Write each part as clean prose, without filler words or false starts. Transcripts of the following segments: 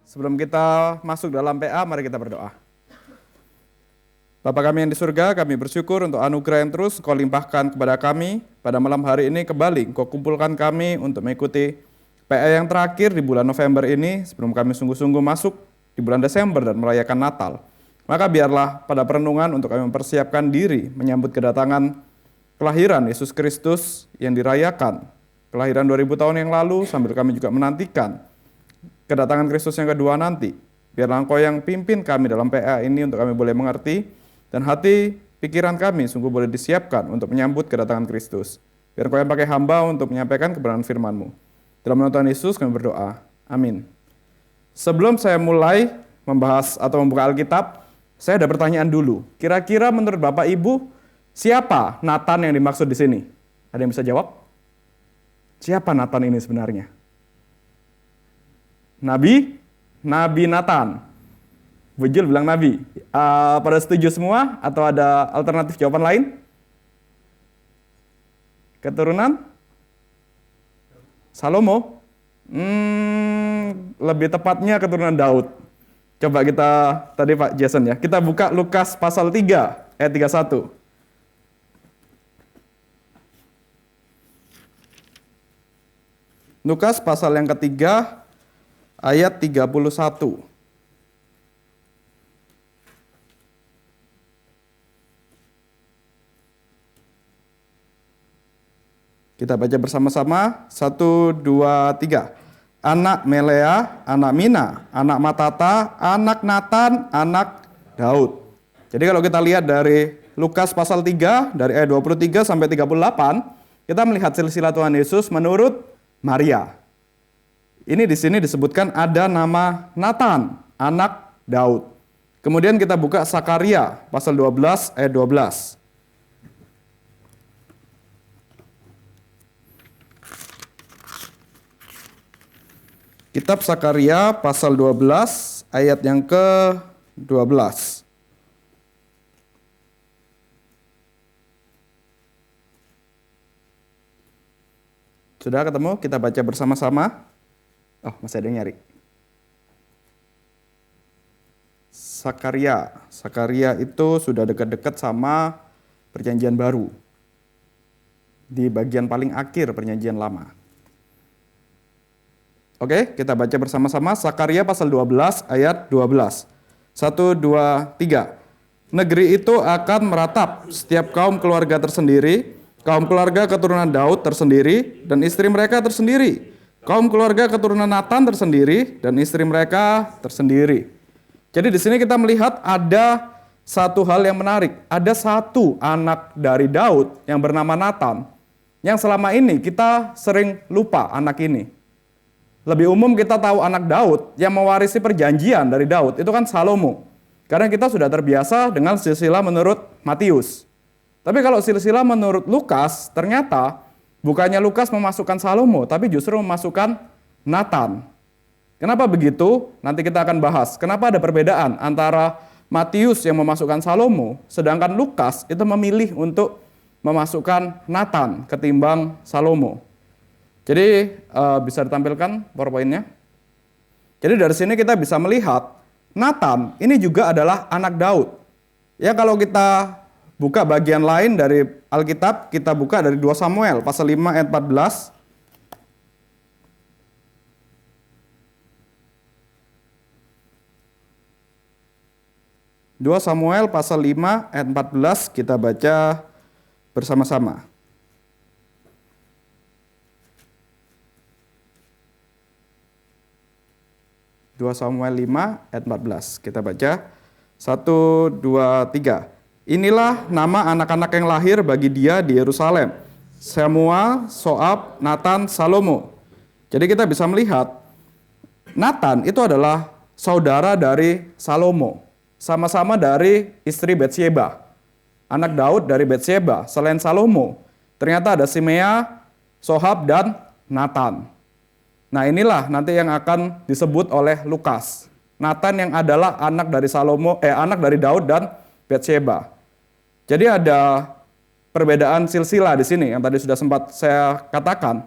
Sebelum kita masuk dalam PA, mari kita berdoa. Bapa kami yang di surga, kami bersyukur untuk anugerah yang terus Kau limpahkan kepada kami. Pada malam hari ini kembali Kau kumpulkan kami untuk mengikuti PA yang terakhir di bulan November ini, sebelum kami sungguh-sungguh masuk di bulan Desember dan merayakan Natal. Maka biarlah pada perenungan untuk kami mempersiapkan diri menyambut kedatangan kelahiran Yesus Kristus yang dirayakan. Kelahiran 2000 tahun yang lalu, sambil kami juga menantikan kedatangan Kristus yang kedua nanti. Biarlah Engkau yang pimpin kami dalam PA ini untuk kami boleh mengerti, dan hati pikiran kami sungguh boleh disiapkan untuk menyambut kedatangan Kristus. Biar Engkau yang pakai hamba untuk menyampaikan kebenaran firman-Mu. Dalam nama Tuhan Yesus kami berdoa. Amin. Sebelum saya mulai membahas atau membuka Alkitab, saya ada pertanyaan dulu. Kira-kira menurut Bapak Ibu, siapa Nathan yang dimaksud di sini? Ada yang bisa jawab? Siapa Nathan ini sebenarnya? Nabi Nathan. Bujul bilang Nabi. Pada setuju semua atau ada alternatif jawaban lain? Keturunan Salomo? Lebih tepatnya keturunan Daud. Coba kita, tadi Pak Jason ya, kita buka Lukas pasal 3 ayat 31. Lukas pasal yang ketiga ayat 31. Kita baca bersama-sama, 1, 2, 3. Anak Melea, anak Mina, anak Matata, anak Nathan, anak Daud. Jadi kalau kita lihat dari Lukas pasal 3, dari ayat 23 sampai 38, kita melihat silsilah Tuhan Yesus menurut Maria. Ini di sini disebutkan ada nama Nathan, anak Daud. Kemudian kita buka Sakaria pasal 12 ayat 12. Kitab Sakaria pasal 12 ayat yang ke-12. Sudah ketemu? Kita baca bersama-sama. Oh, masih ada yang nyari. Sakaria itu sudah dekat-dekat sama Perjanjian Baru. Di bagian paling akhir Perjanjian Lama. Oke, kita baca bersama-sama Sakaria pasal 12 ayat 12. 1, 2, 3. Negeri itu akan meratap setiap kaum keluarga tersendiri, kaum keluarga keturunan Daud tersendiri, dan istri mereka tersendiri. Kaum keluarga keturunan Nathan tersendiri, dan istri mereka tersendiri. Jadi di sini kita melihat ada satu hal yang menarik. Ada satu anak dari Daud yang bernama Nathan, yang selama ini kita sering lupa anak ini. Lebih umum kita tahu anak Daud yang mewarisi perjanjian dari Daud, itu kan Salomo. Karena kita sudah terbiasa dengan silsilah menurut Matius. Tapi kalau silsilah menurut Lukas, ternyata bukannya Lukas memasukkan Salomo, tapi justru memasukkan Nathan. Kenapa begitu? Nanti kita akan bahas. Kenapa ada perbedaan antara Matius yang memasukkan Salomo, sedangkan Lukas itu memilih untuk memasukkan Nathan ketimbang Salomo. Jadi bisa ditampilkan PowerPoint-nya. Jadi dari sini kita bisa melihat Nathan ini juga adalah anak Daud. Ya kalau kita buka bagian lain dari Alkitab, kita buka dari 2 Samuel pasal 5 ayat 14. Dua Samuel pasal 5 ayat 14 kita baca bersama-sama. 2 Samuel 5 ayat 14. Kita baca 1, 2, 3. Inilah nama anak-anak yang lahir bagi dia di Yerusalem. Semua, Soab, Nathan, Salomo. Jadi kita bisa melihat Nathan itu adalah saudara dari Salomo. Sama-sama dari istri Betsyeba. Anak Daud dari Betsyeba. Selain Salomo, ternyata ada Simea, Sohab, dan Nathan. Nah inilah nanti yang akan disebut oleh Lukas. Nathan yang adalah anak dari anak dari Daud dan Betsyeba. Jadi ada perbedaan silsilah di sini yang tadi sudah sempat saya katakan.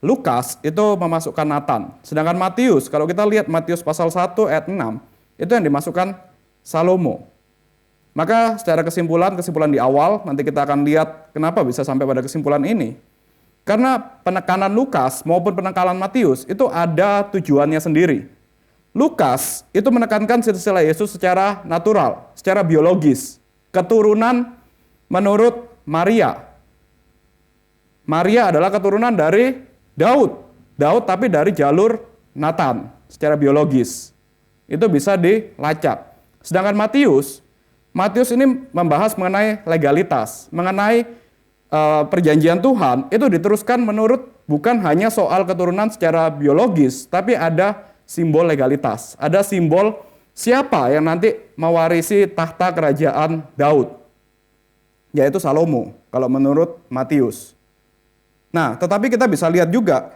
Lukas itu memasukkan Nathan. Sedangkan Matius, kalau kita lihat Matius pasal 1 ayat 6, itu yang dimasukkan Salomo. Maka secara kesimpulan di awal, nanti kita akan lihat kenapa bisa sampai pada kesimpulan ini. Karena penekanan Lukas maupun penekanan Matius itu ada tujuannya sendiri. Lukas itu menekankan silsilah Yesus secara natural, secara biologis. Keturunan menurut Maria. Maria adalah keturunan dari Daud. Daud tapi dari jalur Nathan secara biologis. Itu bisa dilacak. Sedangkan Matius ini membahas mengenai legalitas, mengenai perjanjian Tuhan, itu diteruskan menurut bukan hanya soal keturunan secara biologis, tapi ada simbol legalitas. Ada simbol siapa yang nanti mewarisi tahta kerajaan Daud, yaitu Salomo, kalau menurut Matius. Nah, tetapi kita bisa lihat juga,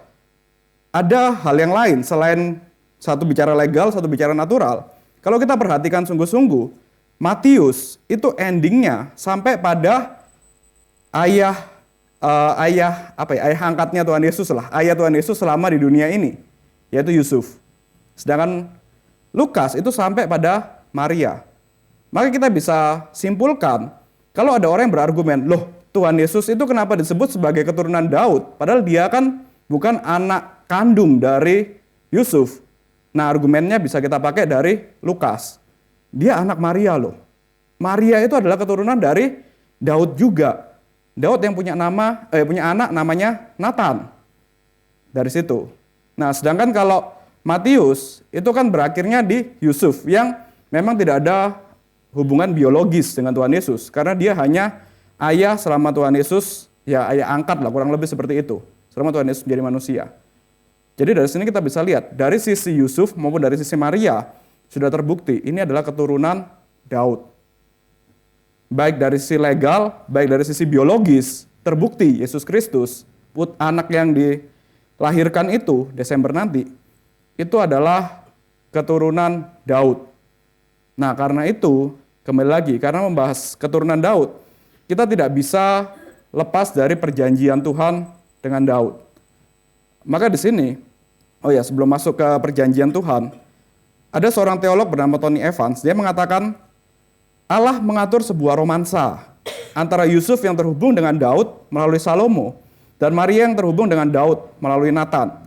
ada hal yang lain selain satu bicara legal, satu bicara natural. Kalau kita perhatikan sungguh-sungguh, Matius itu endingnya sampai pada ayah angkatnya Tuhan Yesus lah, ayah Tuhan Yesus selama di dunia ini, yaitu Yusuf. Sedangkan Lukas itu sampai pada Maria. Maka kita bisa simpulkan, kalau ada orang yang berargumen, loh Tuhan Yesus itu kenapa disebut sebagai keturunan Daud, padahal dia kan bukan anak kandung dari Yusuf. Nah, argumennya bisa kita pakai dari Lukas. Dia anak Maria loh. Maria itu adalah keturunan dari Daud juga. Daud yang punya anak namanya Nathan. Dari situ. Nah, sedangkan kalau Matius itu kan berakhirnya di Yusuf yang memang tidak ada hubungan biologis dengan Tuhan Yesus, karena dia hanya ayah selama Tuhan Yesus, ya ayah angkat lah, kurang lebih seperti itu, selama Tuhan Yesus menjadi manusia. Jadi dari sini kita bisa lihat, dari sisi Yusuf maupun dari sisi Maria, sudah terbukti ini adalah keturunan Daud. Baik dari sisi legal, baik dari sisi biologis, terbukti Yesus Kristus, anak yang dilahirkan itu Desember nanti, itu adalah keturunan Daud. Nah, karena itu, kembali lagi, karena membahas keturunan Daud, kita tidak bisa lepas dari perjanjian Tuhan dengan Daud. Maka di sini, sebelum masuk ke perjanjian Tuhan, ada seorang teolog bernama Tony Evans, dia mengatakan, Allah mengatur sebuah romansa antara Yusuf yang terhubung dengan Daud melalui Salomo, dan Maria yang terhubung dengan Daud melalui Nathan.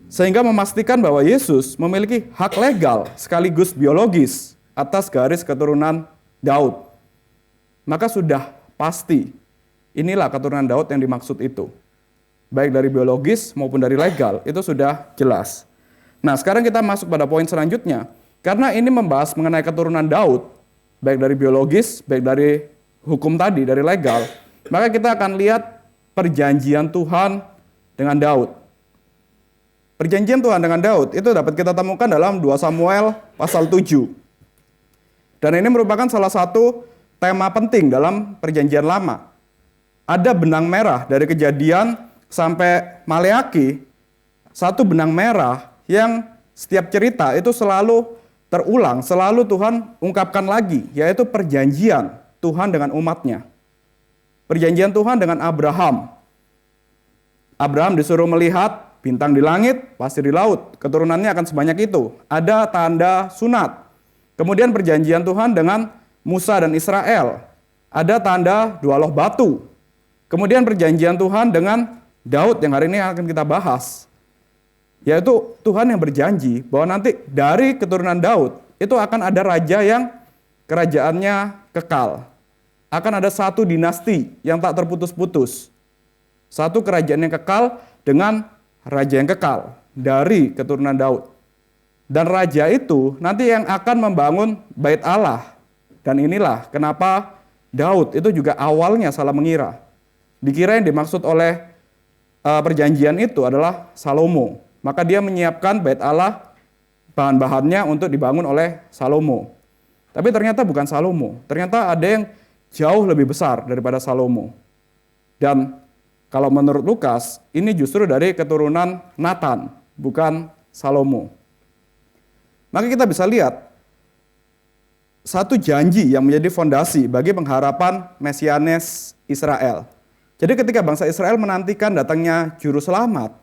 Sehingga memastikan bahwa Yesus memiliki hak legal sekaligus biologis atas garis keturunan Daud. Maka sudah pasti, inilah keturunan Daud yang dimaksud itu. Baik dari biologis maupun dari legal, itu sudah jelas. Nah, sekarang kita masuk pada poin selanjutnya. Karena ini membahas mengenai keturunan Daud, baik dari biologis, baik dari hukum tadi, dari legal, maka kita akan lihat perjanjian Tuhan dengan Daud. Perjanjian Tuhan dengan Daud itu dapat kita temukan dalam 2 Samuel pasal 7. Dan ini merupakan salah satu tema penting dalam perjanjian lama. Ada benang merah dari Kejadian sampai Maleaki, satu benang merah yang setiap cerita itu selalu terulang, selalu Tuhan ungkapkan lagi, yaitu perjanjian Tuhan dengan umatnya. Perjanjian Tuhan dengan Abraham. Abraham disuruh melihat bintang di langit, pasir di laut, keturunannya akan sebanyak itu. Ada tanda sunat. Kemudian perjanjian Tuhan dengan Musa dan Israel. Ada tanda 2 loh batu. Kemudian perjanjian Tuhan dengan Daud yang hari ini akan kita bahas. Yaitu Tuhan yang berjanji bahwa nanti dari keturunan Daud itu akan ada raja yang kerajaannya kekal. Akan ada satu dinasti yang tak terputus-putus. Satu kerajaan yang kekal dengan raja yang kekal dari keturunan Daud. Dan raja itu nanti yang akan membangun bait Allah. Dan inilah kenapa Daud itu juga awalnya salah mengira. Dikira yang dimaksud oleh perjanjian itu adalah Salomo. Maka dia menyiapkan bait Allah, bahan-bahannya untuk dibangun oleh Salomo. Tapi ternyata bukan Salomo. Ternyata ada yang jauh lebih besar daripada Salomo. Dan kalau menurut Lukas, ini justru dari keturunan Nathan, bukan Salomo. Maka kita bisa lihat, satu janji yang menjadi fondasi bagi pengharapan Mesianes Israel. Jadi ketika bangsa Israel menantikan datangnya Juru Selamat,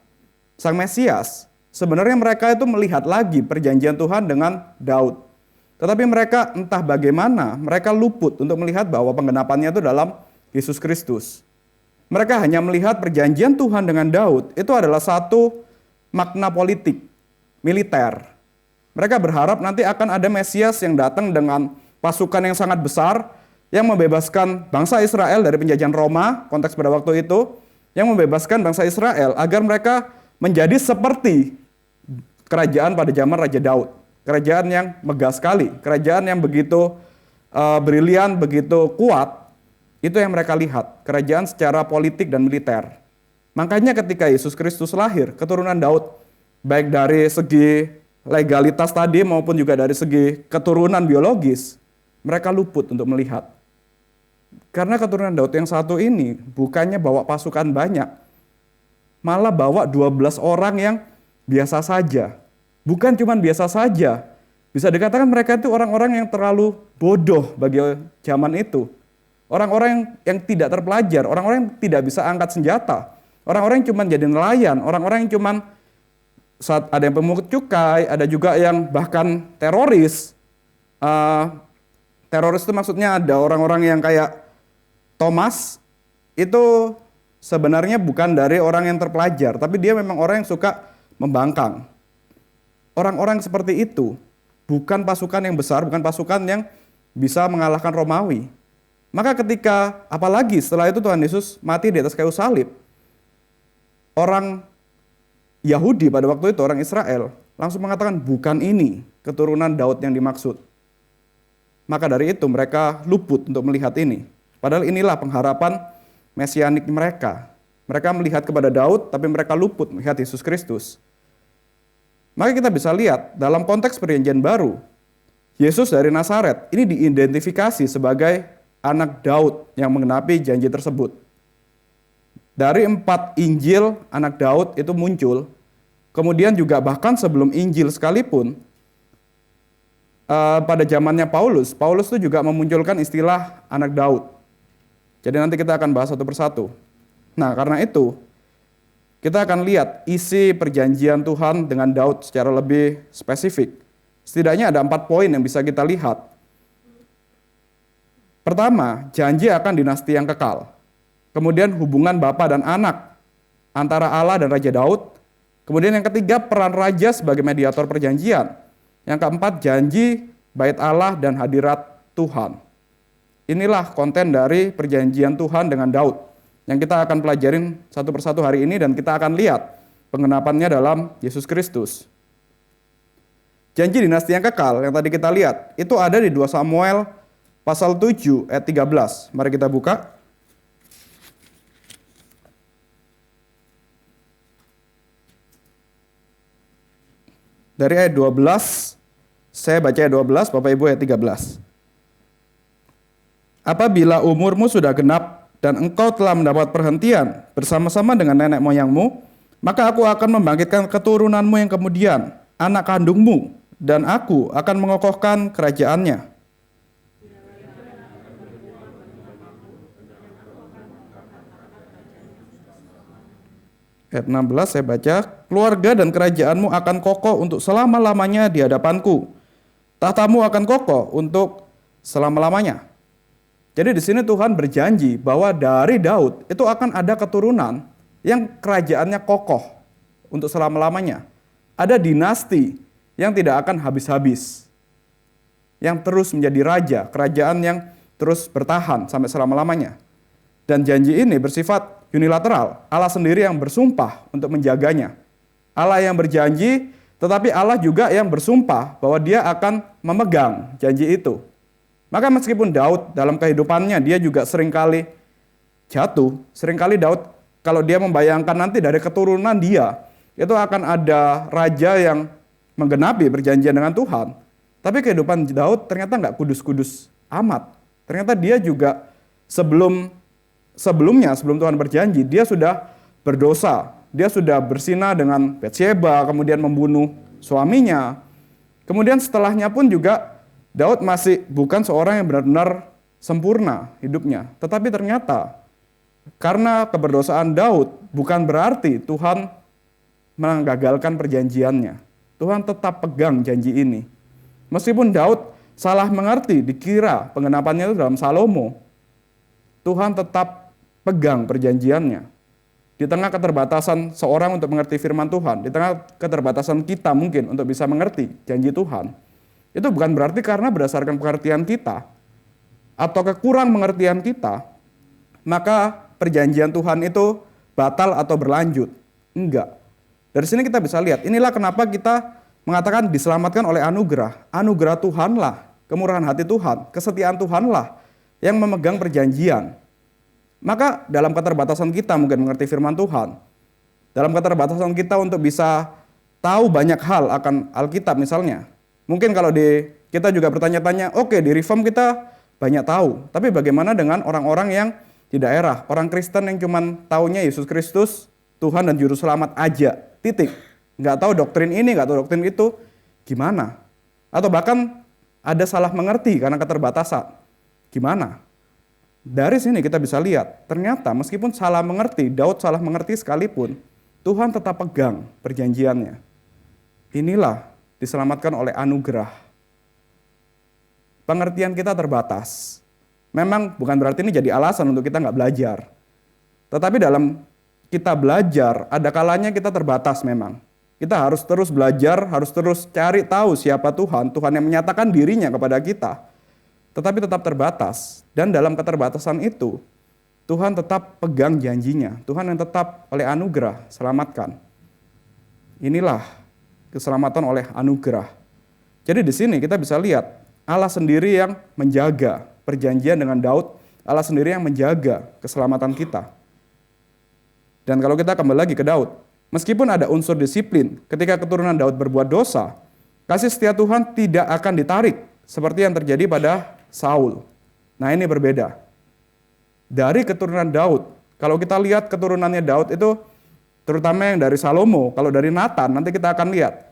Sang Mesias, sebenarnya mereka itu melihat lagi perjanjian Tuhan dengan Daud. Tetapi mereka entah bagaimana, mereka luput untuk melihat bahwa penggenapannya itu dalam Yesus Kristus. Mereka hanya melihat perjanjian Tuhan dengan Daud itu adalah satu makna politik, militer. Mereka berharap nanti akan ada Mesias yang datang dengan pasukan yang sangat besar, yang membebaskan bangsa Israel dari penjajahan Roma, konteks pada waktu itu, yang membebaskan bangsa Israel agar mereka menjadi seperti kerajaan pada zaman Raja Daud. Kerajaan yang megah sekali, kerajaan yang begitu brilian, begitu kuat. Itu yang mereka lihat, kerajaan secara politik dan militer. Makanya ketika Yesus Kristus lahir, keturunan Daud, baik dari segi legalitas tadi maupun juga dari segi keturunan biologis, mereka luput untuk melihat. Karena keturunan Daud yang satu ini bukannya bawa pasukan banyak, malah bawa 12 orang yang biasa saja. Bukan cuma biasa saja, bisa dikatakan mereka itu orang-orang yang terlalu bodoh bagi zaman itu. Orang-orang yang tidak terpelajar, orang-orang yang tidak bisa angkat senjata, orang-orang yang cuma jadi nelayan, orang-orang yang cuma saat ada yang pemungut cukai, ada juga yang bahkan teroris. Teroris itu maksudnya ada orang-orang yang kayak Thomas, itu sebenarnya bukan dari orang yang terpelajar, tapi dia memang orang yang suka membangkang. Orang-orang seperti itu bukan pasukan yang besar, bukan pasukan yang bisa mengalahkan Romawi. Maka ketika, apalagi setelah itu Tuhan Yesus mati di atas kayu salib, orang Yahudi pada waktu itu, orang Israel, langsung mengatakan bukan ini keturunan Daud yang dimaksud. Maka dari itu mereka luput untuk melihat ini. Padahal inilah pengharapan mesianik mereka. Mereka melihat kepada Daud, tapi mereka luput melihat Yesus Kristus. Maka kita bisa lihat dalam konteks perjanjian baru, Yesus dari Nazaret ini diidentifikasi sebagai anak Daud yang menggenapi janji tersebut. Dari 4 Injil anak Daud itu muncul, kemudian juga bahkan sebelum Injil sekalipun, pada zamannya Paulus itu juga memunculkan istilah anak Daud. Jadi nanti kita akan bahas satu persatu. Nah, karena itu kita akan lihat isi perjanjian Tuhan dengan Daud secara lebih spesifik. Setidaknya ada 4 poin yang bisa kita lihat. Pertama, janji akan dinasti yang kekal. Kemudian hubungan bapa dan anak antara Allah dan Raja Daud. Kemudian yang ketiga, peran raja sebagai mediator perjanjian. Yang keempat, janji bait Allah dan hadirat Tuhan. Inilah konten dari perjanjian Tuhan dengan Daud yang kita akan pelajarin satu persatu hari ini dan kita akan lihat penggenapannya dalam Yesus Kristus. Janji dinasti yang kekal yang tadi kita lihat, itu ada di 2 Samuel pasal 7 ayat 13. Mari kita buka. Dari ayat 12, saya baca ayat 12, Bapak Ibu ayat 13. Apabila umurmu sudah genap dan engkau telah mendapat perhentian bersama-sama dengan nenek moyangmu, maka aku akan membangkitkan keturunanmu yang kemudian, anak kandungmu, dan aku akan mengokohkan kerajaannya. Ayat 16 saya baca, keluarga dan kerajaanmu akan kokoh untuk selama-lamanya di hadapanku. Tahtamu akan kokoh untuk selama-lamanya. Jadi di sini Tuhan berjanji bahwa dari Daud itu akan ada keturunan yang kerajaannya kokoh untuk selama-lamanya. Ada dinasti yang tidak akan habis-habis. Yang terus menjadi raja, kerajaan yang terus bertahan sampai selama-lamanya. Dan janji ini bersifat unilateral. Allah sendiri yang bersumpah untuk menjaganya. Allah yang berjanji, tetapi Allah juga yang bersumpah bahwa dia akan memegang janji itu. Maka meskipun Daud dalam kehidupannya dia juga seringkali jatuh, seringkali Daud kalau dia membayangkan nanti dari keturunan dia, itu akan ada raja yang menggenapi perjanjian dengan Tuhan. Tapi kehidupan Daud ternyata nggak kudus-kudus amat. Ternyata dia juga sebelum Tuhan berjanji, dia sudah berdosa. Dia sudah berzina dengan Batsyeba, kemudian membunuh suaminya. Kemudian setelahnya pun juga Daud masih bukan seorang yang benar-benar sempurna hidupnya. Tetapi ternyata karena keberdosaan Daud bukan berarti Tuhan menggagalkan perjanjiannya. Tuhan tetap pegang janji ini. Meskipun Daud salah mengerti, dikira penggenapannya itu dalam Salomo, Tuhan tetap pegang perjanjiannya. Di tengah keterbatasan seorang untuk mengerti firman Tuhan, di tengah keterbatasan kita mungkin untuk bisa mengerti janji Tuhan, itu bukan berarti karena berdasarkan pengertian kita atau kekurang pengertian kita, maka perjanjian Tuhan itu batal atau berlanjut. Enggak. Dari sini kita bisa lihat, inilah kenapa kita mengatakan diselamatkan oleh anugerah. Anugerah Tuhanlah, kemurahan hati Tuhan, kesetiaan Tuhanlah yang memegang perjanjian. Maka dalam keterbatasan kita mungkin mengerti firman Tuhan, dalam keterbatasan kita untuk bisa tahu banyak hal akan Alkitab misalnya. Mungkin kalau kita juga bertanya-tanya, oke, di Reform kita banyak tahu, tapi bagaimana dengan orang-orang yang di daerah, orang Kristen yang cuman taunya Yesus Kristus, Tuhan dan Juru Selamat aja, titik. Nggak tahu doktrin ini, nggak tahu doktrin itu, gimana? Atau bahkan ada salah mengerti karena keterbatasan. Gimana? Dari sini kita bisa lihat, ternyata meskipun salah mengerti, Daud salah mengerti sekalipun, Tuhan tetap pegang perjanjiannya. Inilah diselamatkan oleh anugerah. Pengertian kita terbatas. Memang bukan berarti ini jadi alasan untuk kita nggak belajar. Tetapi dalam kita belajar, ada kalanya kita terbatas memang. Kita harus terus belajar, harus terus cari tahu siapa Tuhan, Tuhan yang menyatakan dirinya kepada kita. Tetapi tetap terbatas. Dan dalam keterbatasan itu, Tuhan tetap pegang janjinya. Tuhan yang tetap oleh anugerah selamatkan. Inilah keselamatan oleh anugerah. Jadi di sini kita bisa lihat Allah sendiri yang menjaga perjanjian dengan Daud, Allah sendiri yang menjaga keselamatan kita. Dan kalau kita kembali lagi ke Daud, meskipun ada unsur disiplin ketika keturunan Daud berbuat dosa, kasih setia Tuhan tidak akan ditarik seperti yang terjadi pada Saul. Nah, ini berbeda. Dari keturunan Daud, kalau kita lihat keturunannya Daud itu terutama yang dari Salomo, kalau dari Nathan nanti kita akan lihat.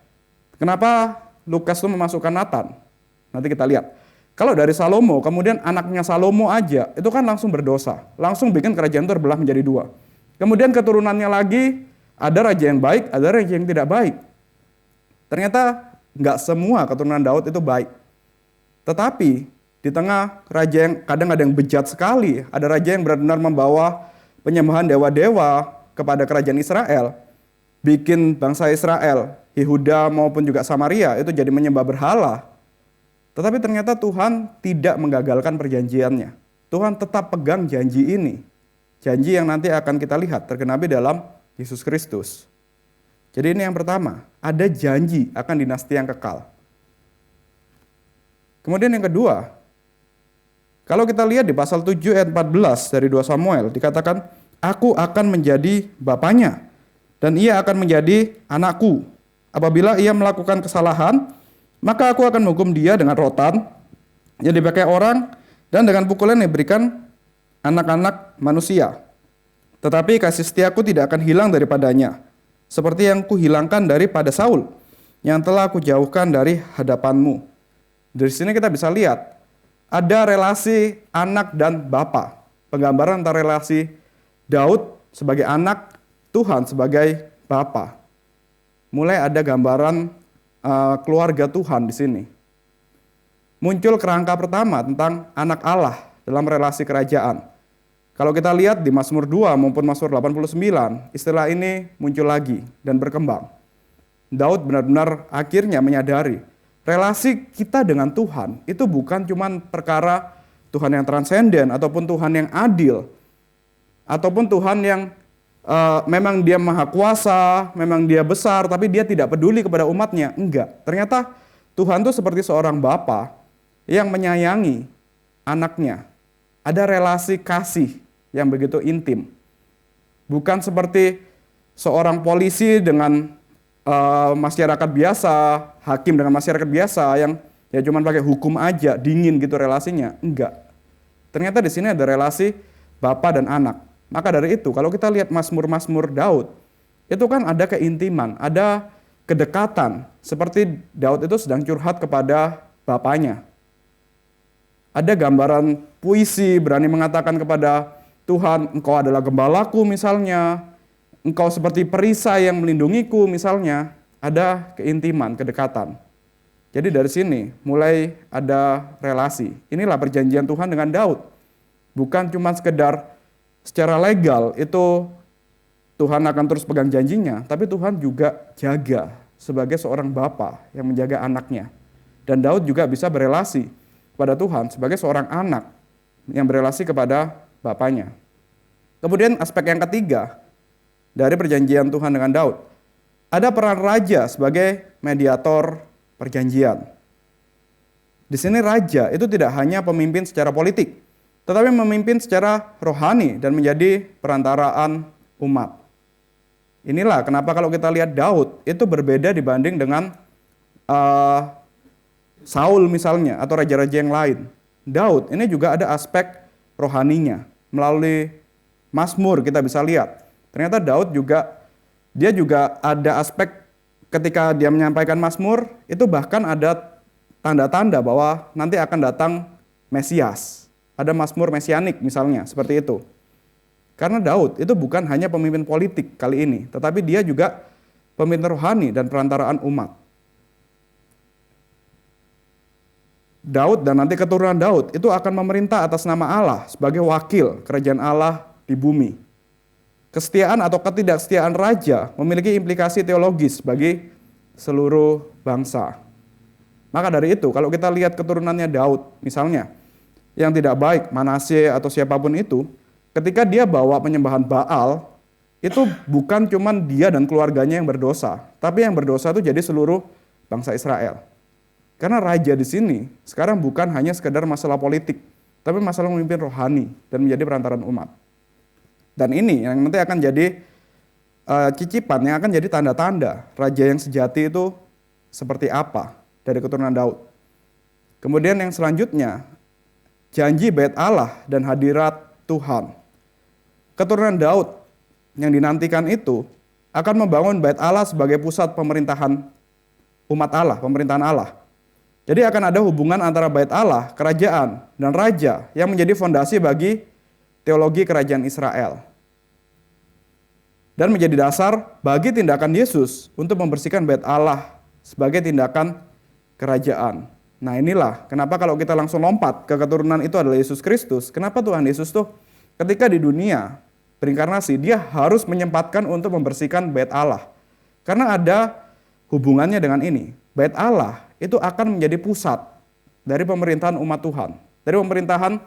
Kenapa Lukas itu memasukkan Nathan? Nanti kita lihat. Kalau dari Salomo, kemudian anaknya Salomo aja, itu kan langsung berdosa. Langsung bikin kerajaan itu terbelah menjadi dua. Kemudian keturunannya lagi, ada raja yang baik, ada raja yang tidak baik. Ternyata nggak semua keturunan Daud itu baik. Tetapi di tengah raja yang kadang ada yang bejat sekali, ada raja yang benar-benar membawa penyembahan dewa-dewa kepada kerajaan Israel, bikin bangsa Israel, Yehuda maupun juga Samaria itu jadi menyembah berhala. Tetapi ternyata Tuhan tidak menggagalkan perjanjiannya. Tuhan tetap pegang janji ini. Janji yang nanti akan kita lihat tergenapi dalam Yesus Kristus. Jadi ini yang pertama, ada janji akan dinasti yang kekal. Kemudian yang kedua, kalau kita lihat di pasal 7 ayat 14 dari 2 Samuel, dikatakan, aku akan menjadi bapaknya, dan ia akan menjadi anakku. Apabila ia melakukan kesalahan, maka aku akan menghukum dia dengan rotan yang dipakai orang, dan dengan pukulan yang diberikan anak-anak manusia. Tetapi kasih setiaku tidak akan hilang daripadanya, seperti yang kuhilangkan daripada Saul, yang telah kujauhkan dari hadapanmu. Dari sini kita bisa lihat, ada relasi anak dan bapa. Penggambaran antara relasi Daud sebagai anak, Tuhan sebagai bapa. Mulai ada gambaran keluarga Tuhan di sini. Muncul kerangka pertama tentang anak Allah dalam relasi kerajaan. Kalau kita lihat di Mazmur 2 maupun Mazmur 89, istilah ini muncul lagi dan berkembang. Daud benar-benar akhirnya menyadari relasi kita dengan Tuhan itu bukan cuma perkara Tuhan yang transenden ataupun Tuhan yang adil ataupun Tuhan yang memang dia maha kuasa, memang dia besar tapi dia tidak peduli kepada umatnya. Enggak, ternyata Tuhan itu seperti seorang bapa yang menyayangi anaknya. Ada relasi kasih yang begitu intim. Bukan seperti seorang polisi dengan masyarakat biasa, hakim dengan masyarakat biasa yang ya cuma pakai hukum aja, dingin gitu relasinya. Enggak. Ternyata di sini ada relasi bapa dan anak. Maka dari itu, kalau kita lihat Mazmur-Mazmur Daud, itu kan ada keintiman, ada kedekatan. Seperti Daud itu sedang curhat kepada bapaknya. Ada gambaran puisi, berani mengatakan kepada Tuhan, engkau adalah gembalaku misalnya. engkau seperti perisai yang melindungiku misalnya, ada keintiman, kedekatan. Jadi dari sini mulai ada relasi. Inilah perjanjian Tuhan dengan Daud. Bukan cuma sekedar secara legal itu Tuhan akan terus pegang janjinya, tapi Tuhan juga jaga sebagai seorang bapa yang menjaga anaknya. Dan Daud juga bisa berelasi kepada Tuhan sebagai seorang anak yang berelasi kepada bapaknya. Kemudian aspek yang ketiga dari perjanjian Tuhan dengan Daud, ada peran raja sebagai mediator perjanjian. Di sini raja itu tidak hanya pemimpin secara politik, tetapi memimpin secara rohani dan menjadi perantaraan umat. Inilah kenapa kalau kita lihat Daud itu berbeda dibanding dengan Saul misalnya atau raja-raja yang lain. Daud ini juga ada aspek rohaninya. Melalui Mazmur kita bisa lihat. Ternyata Daud juga ada aspek ketika dia menyampaikan Mazmur, itu bahkan ada tanda-tanda bahwa nanti akan datang Mesias. Ada Mazmur mesianik misalnya, seperti itu. Karena Daud itu bukan hanya pemimpin politik kali ini, tetapi dia juga pemimpin rohani dan perantaraan umat. Daud dan nanti keturunan Daud itu akan memerintah atas nama Allah sebagai wakil kerajaan Allah di bumi. Kesetiaan atau ketidaksetiaan raja memiliki implikasi teologis bagi seluruh bangsa. Maka dari itu, kalau kita lihat keturunannya Daud, misalnya, yang tidak baik, Manasye atau siapapun itu, ketika dia bawa penyembahan Baal, itu bukan cuma dia dan keluarganya yang berdosa, tapi yang berdosa itu jadi seluruh bangsa Israel. Karena raja di sini sekarang bukan hanya sekedar masalah politik, tapi masalah memimpin rohani dan menjadi perantaran umat. Dan ini yang nanti akan jadi cicipan, yang akan jadi tanda-tanda raja yang sejati itu seperti apa dari keturunan Daud. Kemudian yang selanjutnya, janji bait Allah dan hadirat Tuhan. Keturunan Daud yang dinantikan itu akan membangun bait Allah sebagai pusat pemerintahan umat Allah, pemerintahan Allah. Jadi akan ada hubungan antara bait Allah, kerajaan, dan raja yang menjadi fondasi bagi teologi kerajaan Israel. Dan menjadi dasar bagi tindakan Yesus untuk membersihkan bait Allah sebagai tindakan kerajaan. Nah inilah kenapa kalau kita langsung lompat ke keturunan itu adalah Yesus Kristus. Kenapa Tuhan Yesus tuh ketika di dunia berinkarnasi, dia harus menyempatkan untuk membersihkan bait Allah. Karena ada hubungannya dengan ini. Bait Allah itu akan menjadi pusat dari pemerintahan umat Tuhan. Dari pemerintahan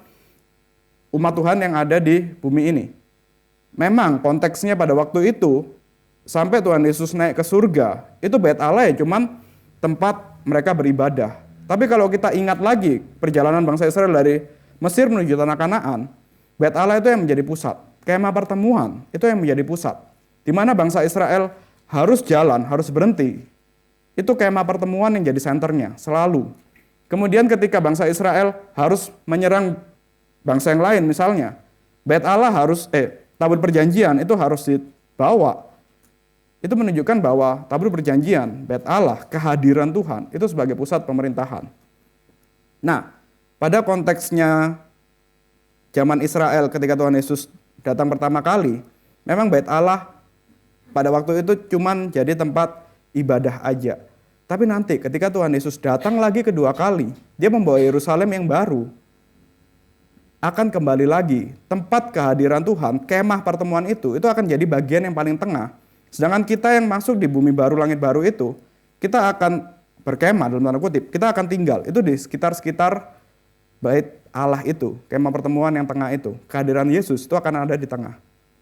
umat Tuhan yang ada di bumi ini. Memang konteksnya pada waktu itu, sampai Tuhan Yesus naik ke surga, itu bait Allah ya cuman tempat mereka beribadah. Tapi kalau kita ingat lagi perjalanan bangsa Israel dari Mesir menuju tanah Kanaan, bait Allah itu yang menjadi pusat. Kemah pertemuan itu yang menjadi pusat. Di mana bangsa Israel harus jalan, harus berhenti. Itu kemah pertemuan yang jadi senternya, selalu. Kemudian ketika bangsa Israel harus menyerang bangsa yang lain misalnya, bait Allah harus, tabut perjanjian itu harus dibawa. Itu menunjukkan bahwa tabut perjanjian, bait Allah, kehadiran Tuhan, itu sebagai pusat pemerintahan. Nah, pada konteksnya zaman Israel ketika Tuhan Yesus datang pertama kali, memang bait Allah pada waktu itu cuman jadi tempat ibadah aja. Tapi nanti ketika Tuhan Yesus datang lagi kedua kali, dia membawa Yerusalem yang baru. Akan kembali lagi, tempat kehadiran Tuhan, kemah pertemuan itu akan jadi bagian yang paling tengah. Sedangkan kita yang masuk di bumi baru, langit baru itu, kita akan berkemah dalam tanda kutip, kita akan tinggal. Itu di sekitar bait Allah itu, kemah pertemuan yang tengah itu. Kehadiran Yesus itu akan ada di tengah.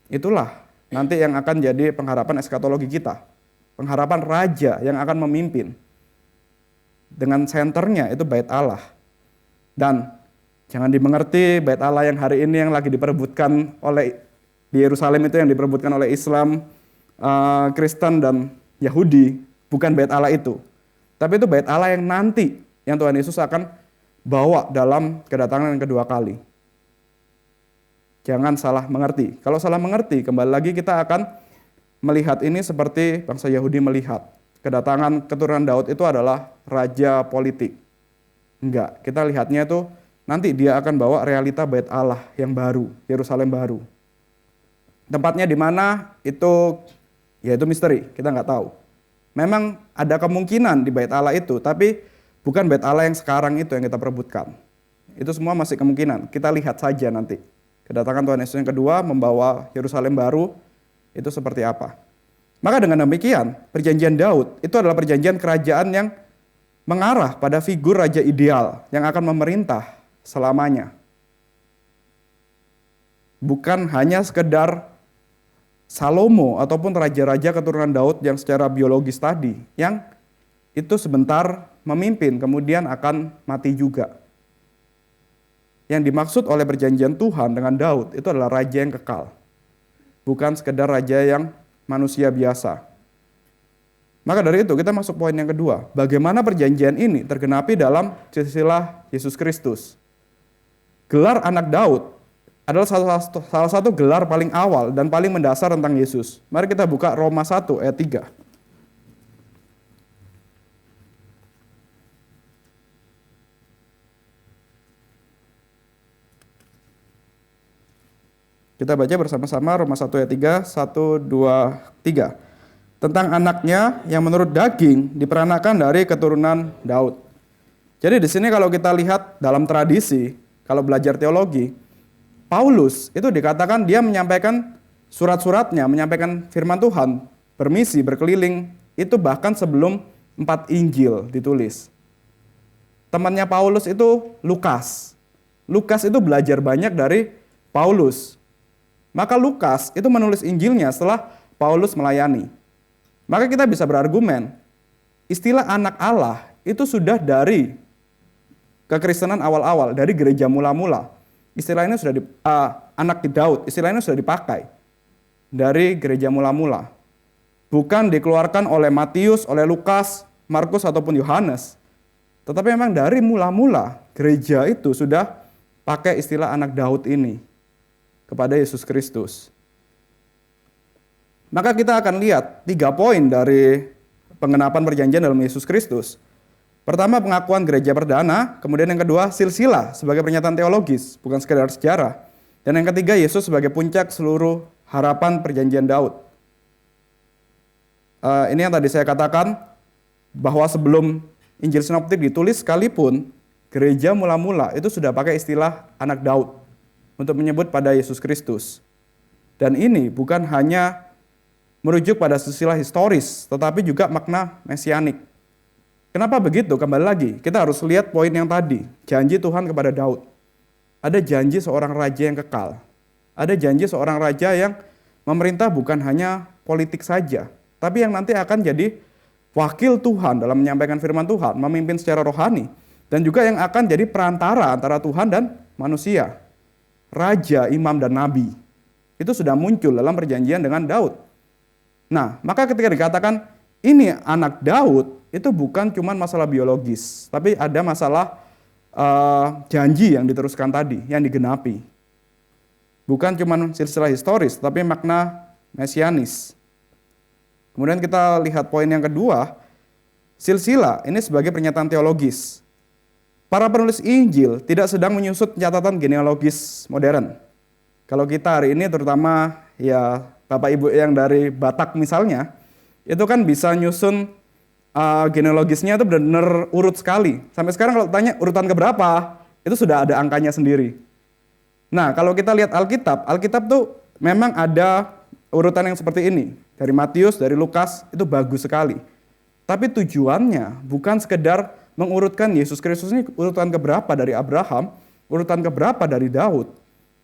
Itulah nanti yang akan jadi pengharapan eskatologi kita. Pengharapan raja yang akan memimpin. Dengan senternya itu bait Allah. Dan jangan dimengerti bait Allah yang hari ini yang lagi diperebutkan oleh di Yerusalem itu yang diperebutkan oleh Islam, Kristen dan Yahudi, bukan bait Allah itu. Tapi itu bait Allah yang nanti yang Tuhan Yesus akan bawa dalam kedatangan yang kedua kali. Jangan salah mengerti. Kalau salah mengerti, kembali lagi kita akan melihat ini seperti bangsa Yahudi melihat. Kedatangan keturunan Daud itu adalah raja politik. Enggak, kita lihatnya itu nanti dia akan bawa realita bait Allah yang baru, Yerusalem baru. Tempatnya di mana itu ya itu misteri, kita nggak tahu. Memang ada kemungkinan di bait Allah itu, tapi bukan bait Allah yang sekarang itu yang kita perebutkan. Itu semua masih kemungkinan. Kita lihat saja nanti. Kedatangan Tuhan Yesus yang kedua membawa Yerusalem baru itu seperti apa. Maka dengan demikian, perjanjian Daud itu adalah perjanjian kerajaan yang mengarah pada figur raja ideal yang akan memerintah selamanya. Bukan hanya sekedar Salomo ataupun raja-raja keturunan Daud yang secara biologis tadi, yang itu sebentar memimpin kemudian akan mati juga. Yang dimaksud oleh perjanjian Tuhan dengan Daud itu adalah raja yang kekal. Bukan sekedar raja yang manusia biasa. Maka dari itu kita masuk poin yang kedua. Bagaimana perjanjian ini tergenapi dalam silsilah Yesus Kristus. Gelar anak Daud adalah salah satu gelar paling awal dan paling mendasar tentang Yesus. Mari kita buka Roma 1 ayat 3. Kita baca bersama-sama Roma 1 ayat 3, 1, 2, 3. Tentang anaknya yang menurut daging diperanakan dari keturunan Daud. Jadi di sini kalau kita lihat dalam tradisi, kalau belajar teologi, Paulus itu dikatakan dia menyampaikan surat-suratnya, menyampaikan firman Tuhan, bermisi, berkeliling, itu bahkan sebelum 4 Injil ditulis. Temannya Paulus itu Lukas. Lukas itu belajar banyak dari Paulus. Maka Lukas itu menulis Injilnya setelah Paulus melayani. Maka kita bisa berargumen, istilah anak Allah itu sudah dari kekristenan awal-awal, dari gereja mula-mula. Istilah ini sudah anak Daud, istilah ini sudah dipakai dari gereja mula-mula. Bukan dikeluarkan oleh Matius, oleh Lukas, Markus ataupun Yohanes. Tetapi memang dari mula-mula gereja itu sudah pakai istilah anak Daud ini kepada Yesus Kristus. Maka kita akan lihat 3 poin dari pengenapan perjanjian dalam Yesus Kristus. Pertama, pengakuan gereja perdana, kemudian yang kedua, silsilah sebagai pernyataan teologis, bukan sekedar sejarah. Dan yang ketiga, Yesus sebagai puncak seluruh harapan perjanjian Daud. Ini yang tadi saya katakan, bahwa sebelum Injil Sinoptik ditulis sekalipun, gereja mula-mula itu sudah pakai istilah anak Daud untuk menyebut pada Yesus Kristus. Dan ini bukan hanya merujuk pada silsilah historis, tetapi juga makna mesianik. Kenapa begitu? Kembali lagi, kita harus lihat poin yang tadi, janji Tuhan kepada Daud. Ada janji seorang raja yang kekal. Ada janji seorang raja yang memerintah bukan hanya politik saja, tapi yang nanti akan jadi wakil Tuhan dalam menyampaikan firman Tuhan, memimpin secara rohani, dan juga yang akan jadi perantara antara Tuhan dan manusia. Raja, imam, dan nabi. Itu sudah muncul dalam perjanjian dengan Daud. Nah, maka ketika dikatakan ini anak Daud, itu bukan cuma masalah biologis, tapi ada masalah janji yang diteruskan tadi, yang digenapi. Bukan cuma silsilah historis, tapi makna mesianis. Kemudian kita lihat poin yang kedua, silsilah ini sebagai pernyataan teologis. Para penulis Injil tidak sedang menyusut catatan genealogis modern. Kalau kita hari ini terutama ya Bapak Ibu yang dari Batak misalnya, itu kan bisa nyusun genealogisnya itu benar-benar urut sekali. Sampai sekarang kalau tanya urutan keberapa, itu sudah ada angkanya sendiri. Nah, kalau kita lihat Alkitab tuh memang ada urutan yang seperti ini. Dari Matius, dari Lukas, itu bagus sekali. Tapi tujuannya bukan sekedar mengurutkan Yesus Kristus ini urutan keberapa dari Abraham, urutan keberapa dari Daud.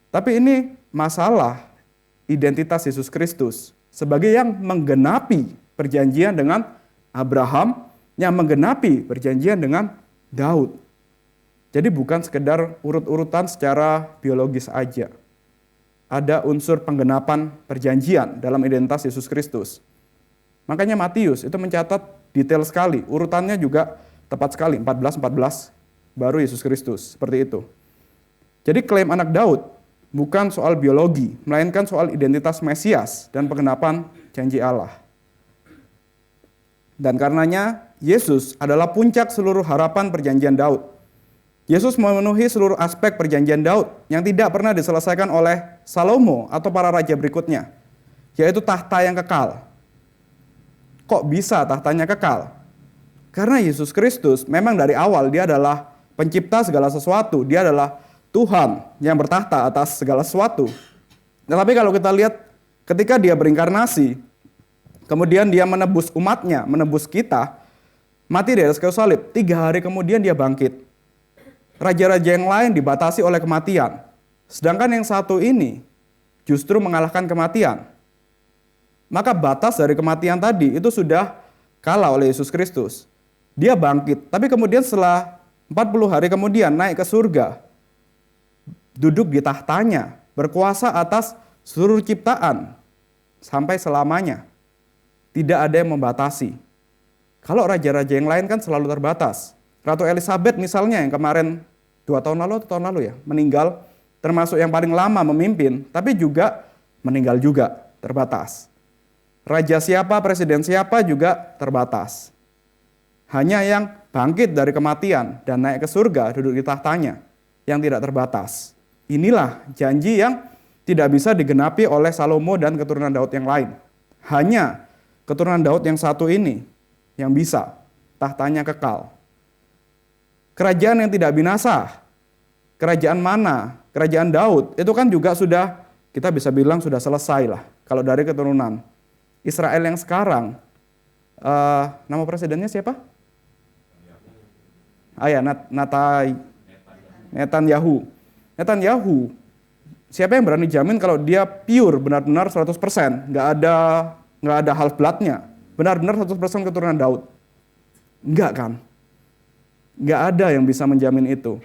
Tapi ini masalah identitas Yesus Kristus sebagai yang menggenapi perjanjian dengan Abraham, yang menggenapi perjanjian dengan Daud. Jadi bukan sekedar urut-urutan secara biologis aja. Ada unsur penggenapan perjanjian dalam identitas Yesus Kristus. Makanya Matius itu mencatat detail sekali, urutannya juga tepat sekali, 14 baru Yesus Kristus, seperti itu. Jadi klaim anak Daud bukan soal biologi, melainkan soal identitas Mesias dan penggenapan janji Allah. Dan karenanya Yesus adalah puncak seluruh harapan perjanjian Daud. Yesus memenuhi seluruh aspek perjanjian Daud yang tidak pernah diselesaikan oleh Salomo atau para raja berikutnya, yaitu tahta yang kekal. Kok bisa tahtanya kekal? Karena Yesus Kristus memang dari awal dia adalah pencipta segala sesuatu, dia adalah Tuhan yang bertahta atas segala sesuatu. Tetapi kalau kita lihat ketika dia berinkarnasi, kemudian dia menebus umatnya, menebus kita, mati di atas kayu salib, 3 hari kemudian dia bangkit. Raja-raja yang lain dibatasi oleh kematian, sedangkan yang satu ini justru mengalahkan kematian. Maka batas dari kematian tadi itu sudah kalah oleh Yesus Kristus. Dia bangkit, tapi kemudian setelah 40 hari kemudian naik ke surga, duduk di tahtanya, berkuasa atas seluruh ciptaan sampai selamanya. Tidak ada yang membatasi. Kalau raja-raja yang lain kan selalu terbatas. Ratu Elizabeth misalnya yang kemarin 2 tahun lalu atau tahun lalu ya, meninggal, termasuk yang paling lama memimpin, tapi juga meninggal juga, terbatas. Raja siapa, presiden siapa juga terbatas. Hanya yang bangkit dari kematian dan naik ke surga, duduk di tahtanya, yang tidak terbatas. Inilah janji yang tidak bisa digenapi oleh Salomo dan keturunan Daud yang lain. Hanya keturunan Daud yang satu ini yang bisa, tahtanya kekal. Kerajaan yang tidak binasa, kerajaan mana? Kerajaan Daud, itu kan juga sudah, kita bisa bilang sudah selesai lah. Kalau dari keturunan Israel yang sekarang, nama presidennya siapa? Netanyahu. Netanyahu, siapa yang berani jamin kalau dia pure, benar-benar 100%, nggak ada half blood-nya, benar-benar 100% keturunan Daud? Enggak kan? Nggak ada yang bisa menjamin itu.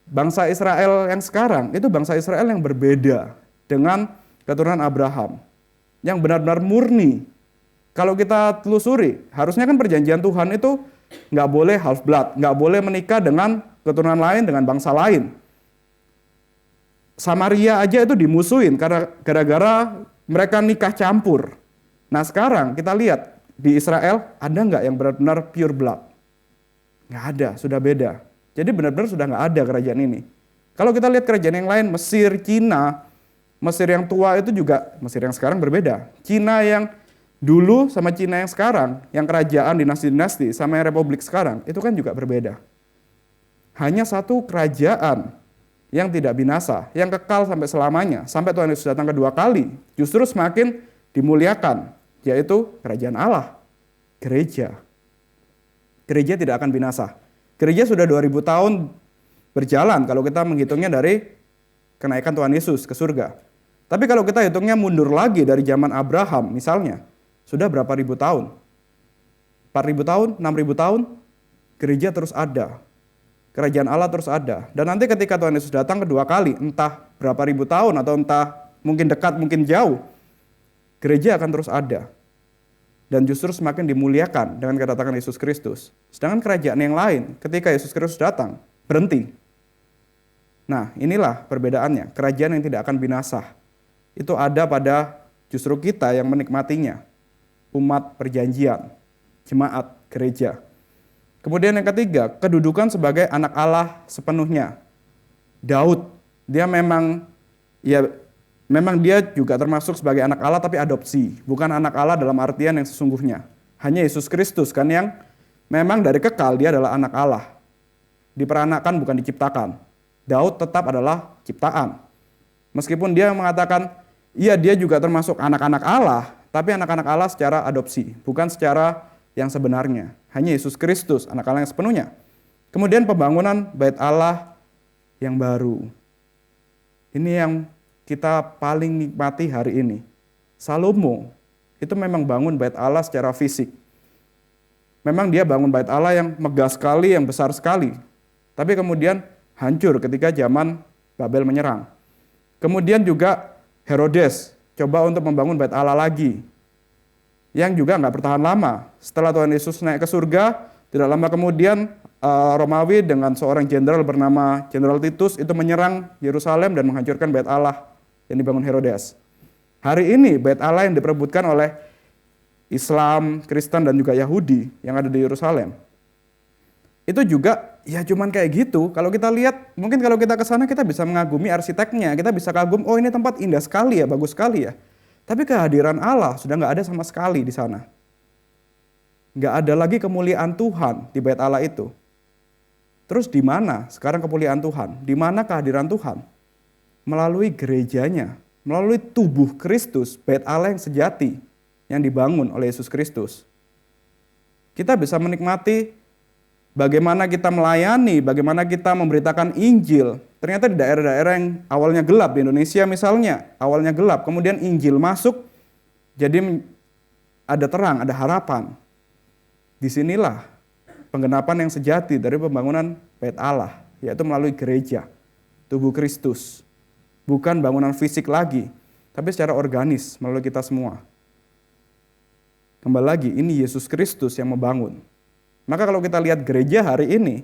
Bangsa Israel yang sekarang, itu bangsa Israel yang berbeda dengan keturunan Abraham, yang benar-benar murni. Kalau kita telusuri, harusnya kan perjanjian Tuhan itu nggak boleh half blood, nggak boleh menikah dengan keturunan lain, dengan bangsa lain. Samaria aja itu dimusuhin karena gara-gara mereka nikah campur. Nah sekarang kita lihat di Israel ada nggak yang benar-benar pure blood? Nggak ada, sudah beda. Jadi benar-benar sudah nggak ada kerajaan ini. Kalau kita lihat kerajaan yang lain, Mesir, Cina, Mesir yang tua itu juga, Mesir yang sekarang berbeda. Cina yang dulu sama Cina yang sekarang, yang kerajaan dinasti-dinasti sama yang republik sekarang, itu kan juga berbeda. Hanya satu kerajaan yang tidak binasa, yang kekal sampai selamanya, sampai Tuhan Yesus datang kedua kali, justru semakin dimuliakan, yaitu kerajaan Allah, gereja. Gereja tidak akan binasa. Gereja sudah 2000 tahun berjalan kalau kita menghitungnya dari kenaikan Tuhan Yesus ke surga. Tapi kalau kita hitungnya mundur lagi dari zaman Abraham misalnya, sudah berapa ribu tahun? 4.000 tahun, 6.000 tahun, gereja terus ada. Kerajaan Allah terus ada. Dan nanti ketika Tuhan Yesus datang kedua kali, entah berapa ribu tahun atau entah mungkin dekat, mungkin jauh, gereja akan terus ada. Dan justru semakin dimuliakan dengan kedatangan Yesus Kristus. Sedangkan kerajaan yang lain, ketika Yesus Kristus datang, berhenti. Nah, inilah perbedaannya. Kerajaan yang tidak akan binasa. Itu ada pada justru kita yang menikmatinya. Umat perjanjian, jemaat, gereja. Kemudian yang ketiga, kedudukan sebagai anak Allah sepenuhnya. Daud, dia memang dia juga termasuk sebagai anak Allah tapi adopsi, bukan anak Allah dalam artian yang sesungguhnya. Hanya Yesus Kristus kan yang memang dari kekal dia adalah anak Allah. Diperanakan bukan diciptakan. Daud tetap adalah ciptaan. Meskipun dia mengatakan, iya dia juga termasuk anak-anak Allah, tapi anak-anak Allah secara adopsi, bukan secara yang sebenarnya. Hanya Yesus Kristus, anak Allah yang sepenuhnya. Kemudian pembangunan bait Allah yang baru. Ini yang kita paling nikmati hari ini. Salomo itu memang bangun bait Allah secara fisik. Memang dia bangun bait Allah yang megah sekali, yang besar sekali. Tapi kemudian hancur ketika zaman Babel menyerang. Kemudian juga Herodes coba untuk membangun bait Allah lagi. Yang juga nggak bertahan lama. Setelah Tuhan Yesus naik ke surga, tidak lama kemudian Romawi dengan seorang jenderal bernama Jenderal Titus itu menyerang Yerusalem dan menghancurkan bait Allah yang dibangun Herodes. Hari ini bait Allah yang diperebutkan oleh Islam, Kristen dan juga Yahudi yang ada di Yerusalem. itu juga ya cuman kayak gitu. Kalau kita lihat, mungkin kalau kita ke sana kita bisa mengagumi arsiteknya, kita bisa kagum, oh ini tempat indah sekali ya, bagus sekali ya. Tapi kehadiran Allah sudah nggak ada sama sekali di sana. Nggak ada lagi kemuliaan Tuhan di bait Allah itu. Terus di mana sekarang kemuliaan Tuhan? Di mana kehadiran Tuhan? Melalui gerejanya, melalui tubuh Kristus, bait Allah yang sejati, yang dibangun oleh Yesus Kristus. Kita bisa menikmati bagaimana kita melayani, bagaimana kita memberitakan Injil. Ternyata di daerah-daerah yang awalnya gelap, di Indonesia misalnya, awalnya gelap, kemudian Injil masuk, jadi ada terang, ada harapan. Disinilah penggenapan yang sejati dari pembangunan bait Allah, yaitu melalui gereja, tubuh Kristus. Bukan bangunan fisik lagi, tapi secara organis melalui kita semua. Kembali lagi, ini Yesus Kristus yang membangun. Maka kalau kita lihat gereja hari ini,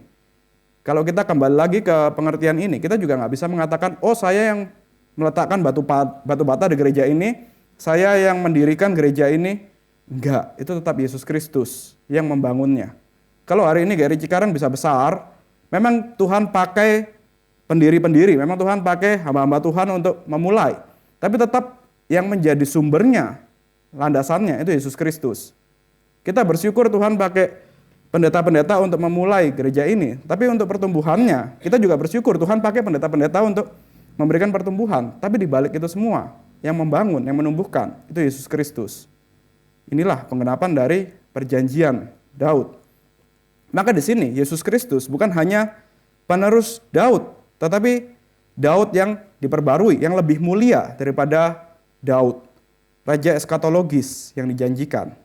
kalau kita kembali lagi ke pengertian ini, kita juga nggak bisa mengatakan, oh saya yang meletakkan batu bata di gereja ini, saya yang mendirikan gereja ini. Enggak, itu tetap Yesus Kristus yang membangunnya. Kalau hari ini GRI Cikarang bisa besar, memang Tuhan pakai pendiri-pendiri, memang Tuhan pakai hamba-hamba Tuhan untuk memulai. Tapi tetap yang menjadi sumbernya, landasannya itu Yesus Kristus. Kita bersyukur Tuhan pakai pendeta-pendeta untuk memulai gereja ini. Tapi untuk pertumbuhannya, kita juga bersyukur Tuhan pakai pendeta-pendeta untuk memberikan pertumbuhan. Tapi di balik itu semua, yang membangun, yang menumbuhkan, itu Yesus Kristus. Inilah penggenapan dari perjanjian Daud. Maka di sini Yesus Kristus bukan hanya penerus Daud, tetapi Daud yang diperbarui, yang lebih mulia daripada Daud. Raja eskatologis yang dijanjikan.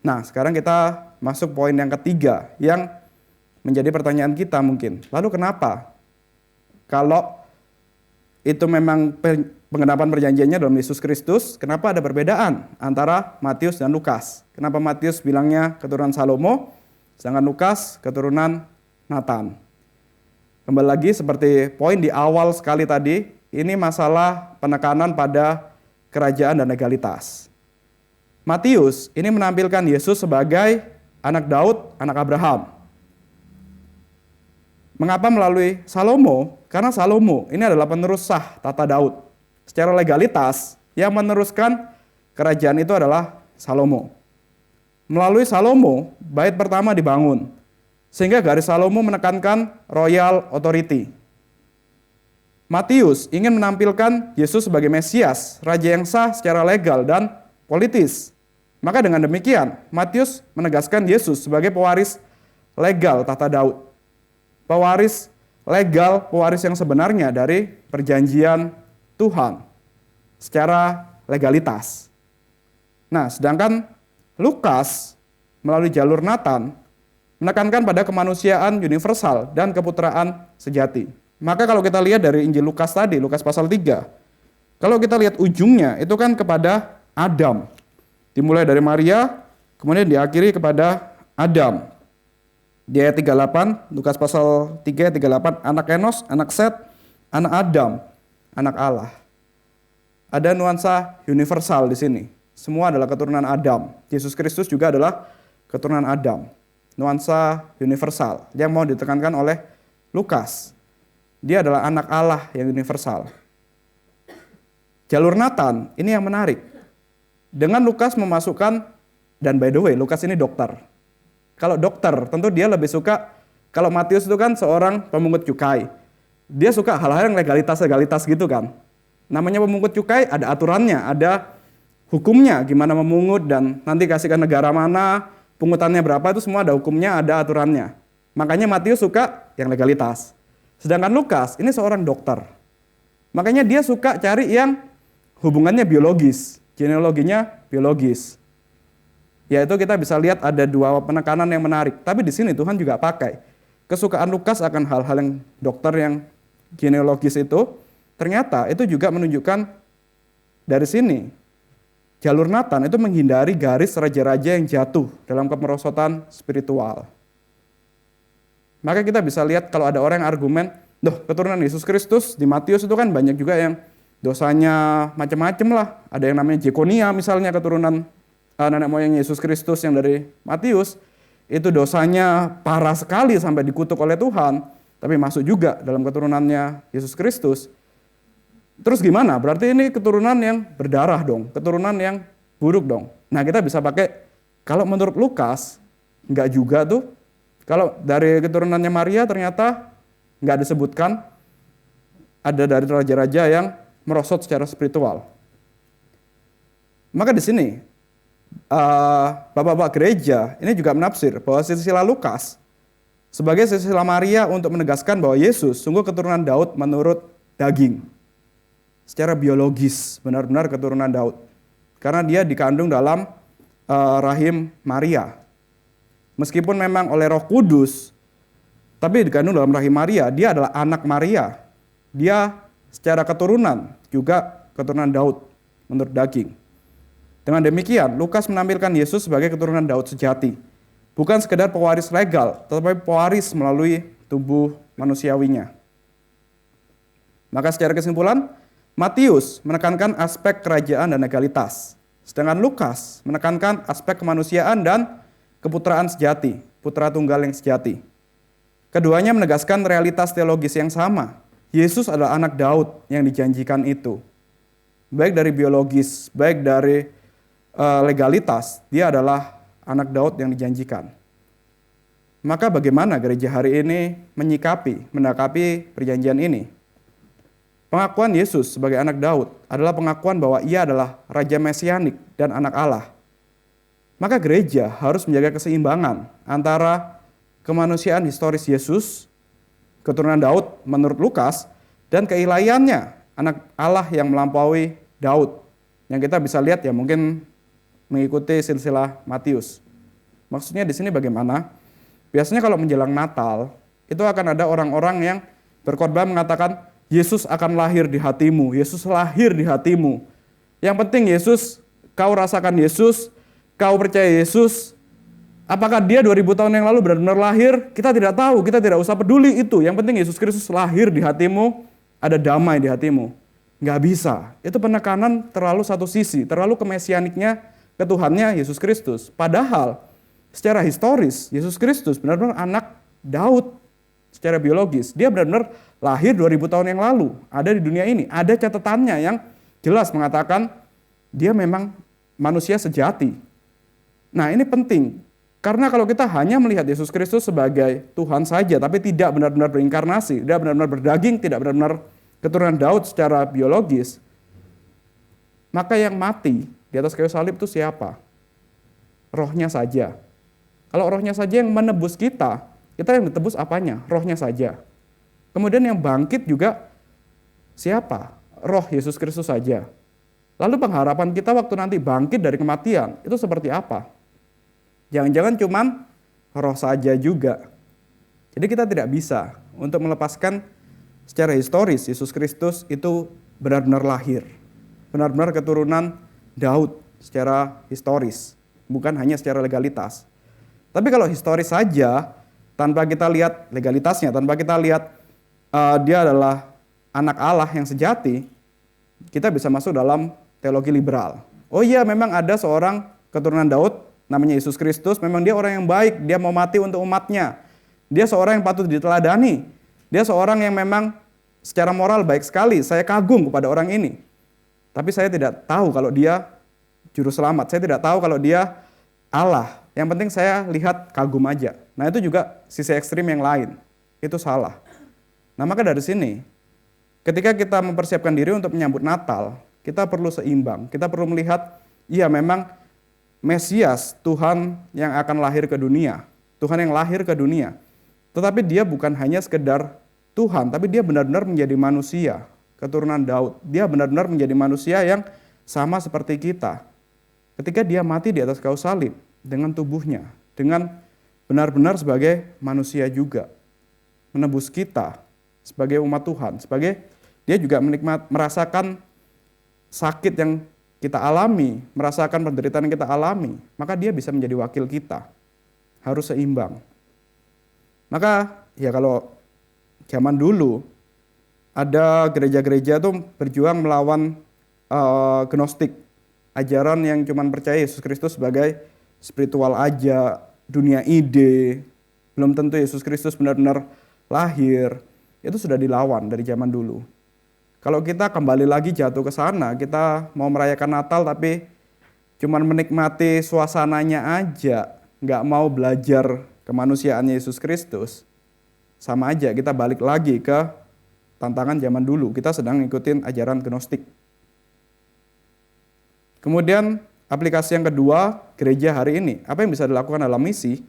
Nah, sekarang kita masuk poin yang ketiga, yang menjadi pertanyaan kita mungkin. Lalu kenapa? Kalau itu memang penggenapan perjanjiannya dalam Yesus Kristus, kenapa ada perbedaan antara Matius dan Lukas? Kenapa Matius bilangnya keturunan Salomo, sedangkan Lukas keturunan Nathan? Kembali lagi seperti poin di awal sekali tadi, ini masalah penekanan pada kerajaan dan legalitas. Matius ini menampilkan Yesus sebagai anak Daud, anak Abraham. Mengapa melalui Salomo? Karena Salomo ini adalah penerus sah tata Daud. Secara legalitas, yang meneruskan kerajaan itu adalah Salomo. Melalui Salomo, bait pertama dibangun. Sehingga garis Salomo menekankan royal authority. Matius ingin menampilkan Yesus sebagai Mesias, raja yang sah secara legal dan politis. Maka dengan demikian, Matius menegaskan Yesus sebagai pewaris legal tata Daud. Pewaris legal, pewaris yang sebenarnya dari perjanjian Tuhan secara legalitas. Nah, sedangkan Lukas melalui jalur Nathan menekankan pada kemanusiaan universal dan keputraan sejati. Maka kalau kita lihat dari Injil Lukas tadi, Lukas pasal 3, kalau kita lihat ujungnya itu kan kepada Adam. Dimulai dari Maria, kemudian diakhiri kepada Adam. Di ayat 38, Lukas pasal 3 ayat 38, anak Enos, anak Set, anak Adam, anak Allah. Ada nuansa universal di sini. Semua adalah keturunan Adam. Yesus Kristus juga adalah keturunan Adam. Nuansa universal yang mau ditekankan oleh Lukas. Dia adalah anak Allah yang universal. Jalur Nathan ini yang menarik. Dengan Lukas memasukkan, dan by the way, Lukas ini dokter. Kalau dokter, tentu dia lebih suka, kalau Matius itu kan seorang pemungut cukai. Dia suka hal-hal yang legalitas gitu kan. Namanya pemungut cukai, ada aturannya, ada hukumnya, gimana memungut, dan nanti kasih ke negara mana, pungutannya berapa, itu semua ada hukumnya, ada aturannya. Makanya Matius suka yang legalitas. Sedangkan Lukas, ini seorang dokter. Makanya dia suka cari yang hubungannya biologis, genealoginya biologis. Yaitu kita bisa lihat ada dua penekanan yang menarik. Tapi di sini Tuhan juga pakai. Kesukaan Lukas akan hal-hal yang dokter yang genealogis itu, ternyata itu juga menunjukkan dari sini. Jalur Nathan itu menghindari garis raja-raja yang jatuh dalam kemerosotan spiritual. Maka kita bisa lihat kalau ada orang yang argumen, keturunan Yesus Kristus di Matius itu kan banyak juga yang dosanya macam-macam lah. Ada yang namanya Jekonia misalnya keturunan nenek moyang Yesus Kristus yang dari Matius, itu dosanya parah sekali sampai dikutuk oleh Tuhan, tapi masuk juga dalam keturunannya Yesus Kristus. Terus gimana? Berarti ini keturunan yang berdarah dong, keturunan yang buruk dong. Nah, kita bisa pakai, kalau menurut Lukas, enggak juga tuh. Kalau dari keturunannya Maria ternyata enggak disebutkan, ada dari raja-raja yang merosot secara spiritual. Maka di sini, bapak-bapak gereja ini juga menafsir bahwa silsilah Lukas sebagai silsilah Maria untuk menegaskan bahwa Yesus sungguh keturunan Daud menurut daging. Secara biologis, benar-benar keturunan Daud. Karena dia dikandung dalam rahim Maria. Meskipun memang oleh Roh Kudus, tapi dikandung dalam rahim Maria, dia adalah anak Maria. Dia secara keturunan juga keturunan Daud menurut daging. Dengan demikian, Lukas menampilkan Yesus sebagai keturunan Daud sejati. Bukan sekedar pewaris legal, tetapi pewaris melalui tubuh manusiawinya. Maka secara kesimpulan, Matius menekankan aspek kerajaan dan legalitas. Sedangkan Lukas menekankan aspek kemanusiaan dan keputraan sejati, putra tunggal yang sejati. Keduanya menegaskan realitas teologis yang sama. Yesus adalah anak Daud yang dijanjikan itu. Baik dari biologis, baik dari legalitas, dia adalah anak Daud yang dijanjikan. Maka bagaimana gereja hari ini menanggapi perjanjian ini? Pengakuan Yesus sebagai anak Daud adalah pengakuan bahwa ia adalah Raja Mesianik dan anak Allah. Maka gereja harus menjaga keseimbangan antara kemanusiaan historis Yesus, keturunan Daud menurut Lukas, dan keilahiannya, anak Allah yang melampaui Daud. Yang kita bisa lihat ya mungkin mengikuti silsilah Matius. Maksudnya di sini bagaimana? Biasanya kalau menjelang Natal, itu akan ada orang-orang yang berkhotbah mengatakan, Yesus akan lahir di hatimu, Yesus lahir di hatimu. Yang penting Yesus, kau rasakan Yesus, kau percaya Yesus. Apakah dia 2000 tahun yang lalu benar-benar lahir? Kita tidak tahu, kita tidak usah peduli itu. Yang penting Yesus Kristus lahir di hatimu, ada damai di hatimu. Nggak bisa, itu penekanan terlalu satu sisi, terlalu kemesianiknya ke Tuhannya Yesus Kristus. Padahal secara historis, Yesus Kristus benar-benar anak Daud. Secara biologis, dia benar-benar lahir 2000 tahun yang lalu, ada di dunia ini. Ada catatannya yang jelas mengatakan dia memang manusia sejati. Nah, ini penting, karena kalau kita hanya melihat Yesus Kristus sebagai Tuhan saja, tapi tidak benar-benar berinkarnasi, tidak benar-benar berdaging, tidak benar-benar keturunan Daud secara biologis, maka yang mati di atas kayu salib itu siapa? Rohnya saja. Kalau rohnya saja yang menebus kita yang ditebus apanya? Rohnya saja. Kemudian yang bangkit juga siapa? Roh Yesus Kristus saja. Lalu pengharapan kita waktu nanti bangkit dari kematian, itu seperti apa? Jangan-jangan cuman roh saja juga. Jadi kita tidak bisa untuk melepaskan secara historis Yesus Kristus itu benar-benar lahir. Benar-benar keturunan Daud secara historis. Bukan hanya secara legalitas. Tapi kalau historis saja, tanpa kita lihat legalitasnya, tanpa kita lihat dia adalah anak Allah yang sejati, kita bisa masuk dalam teologi liberal. Oh iya, memang ada seorang keturunan Daud, namanya Yesus Kristus, memang dia orang yang baik, dia mau mati untuk umatnya. Dia seorang yang patut diteladani. Dia seorang yang memang secara moral baik sekali, saya kagum kepada orang ini. Tapi saya tidak tahu kalau dia juru selamat, saya tidak tahu kalau dia Allah. Yang penting saya lihat kagum aja. Nah, itu juga sisi ekstrim yang lain. Itu salah. Nah, maka dari sini, ketika kita mempersiapkan diri untuk menyambut Natal, kita perlu seimbang. Kita perlu melihat, iya memang Mesias, Tuhan yang akan lahir ke dunia. Tuhan yang lahir ke dunia. Tetapi dia bukan hanya sekedar Tuhan, tapi dia benar-benar menjadi manusia, keturunan Daud. Dia benar-benar menjadi manusia yang sama seperti kita. Ketika dia mati di atas kayu salib, dengan tubuhnya, dengan benar-benar sebagai manusia juga, menebus kita sebagai umat Tuhan, sebagai dia juga merasakan sakit yang kita alami, merasakan penderitaan yang kita alami, maka dia bisa menjadi wakil kita. Harus seimbang. Maka ya kalau zaman dulu ada gereja-gereja tuh berjuang melawan Gnostik, ajaran yang cuma percaya Yesus Kristus sebagai spiritual aja, dunia ide, belum tentu Yesus Kristus benar-benar lahir, itu sudah dilawan dari zaman dulu. Kalau kita kembali lagi jatuh ke sana, kita mau merayakan Natal tapi cuman menikmati suasananya aja, nggak mau belajar kemanusiaannya Yesus Kristus, sama aja kita balik lagi ke tantangan zaman dulu. Kita sedang ngikutin ajaran Gnostik. Kemudian aplikasi yang kedua, gereja hari ini. Apa yang bisa dilakukan dalam misi?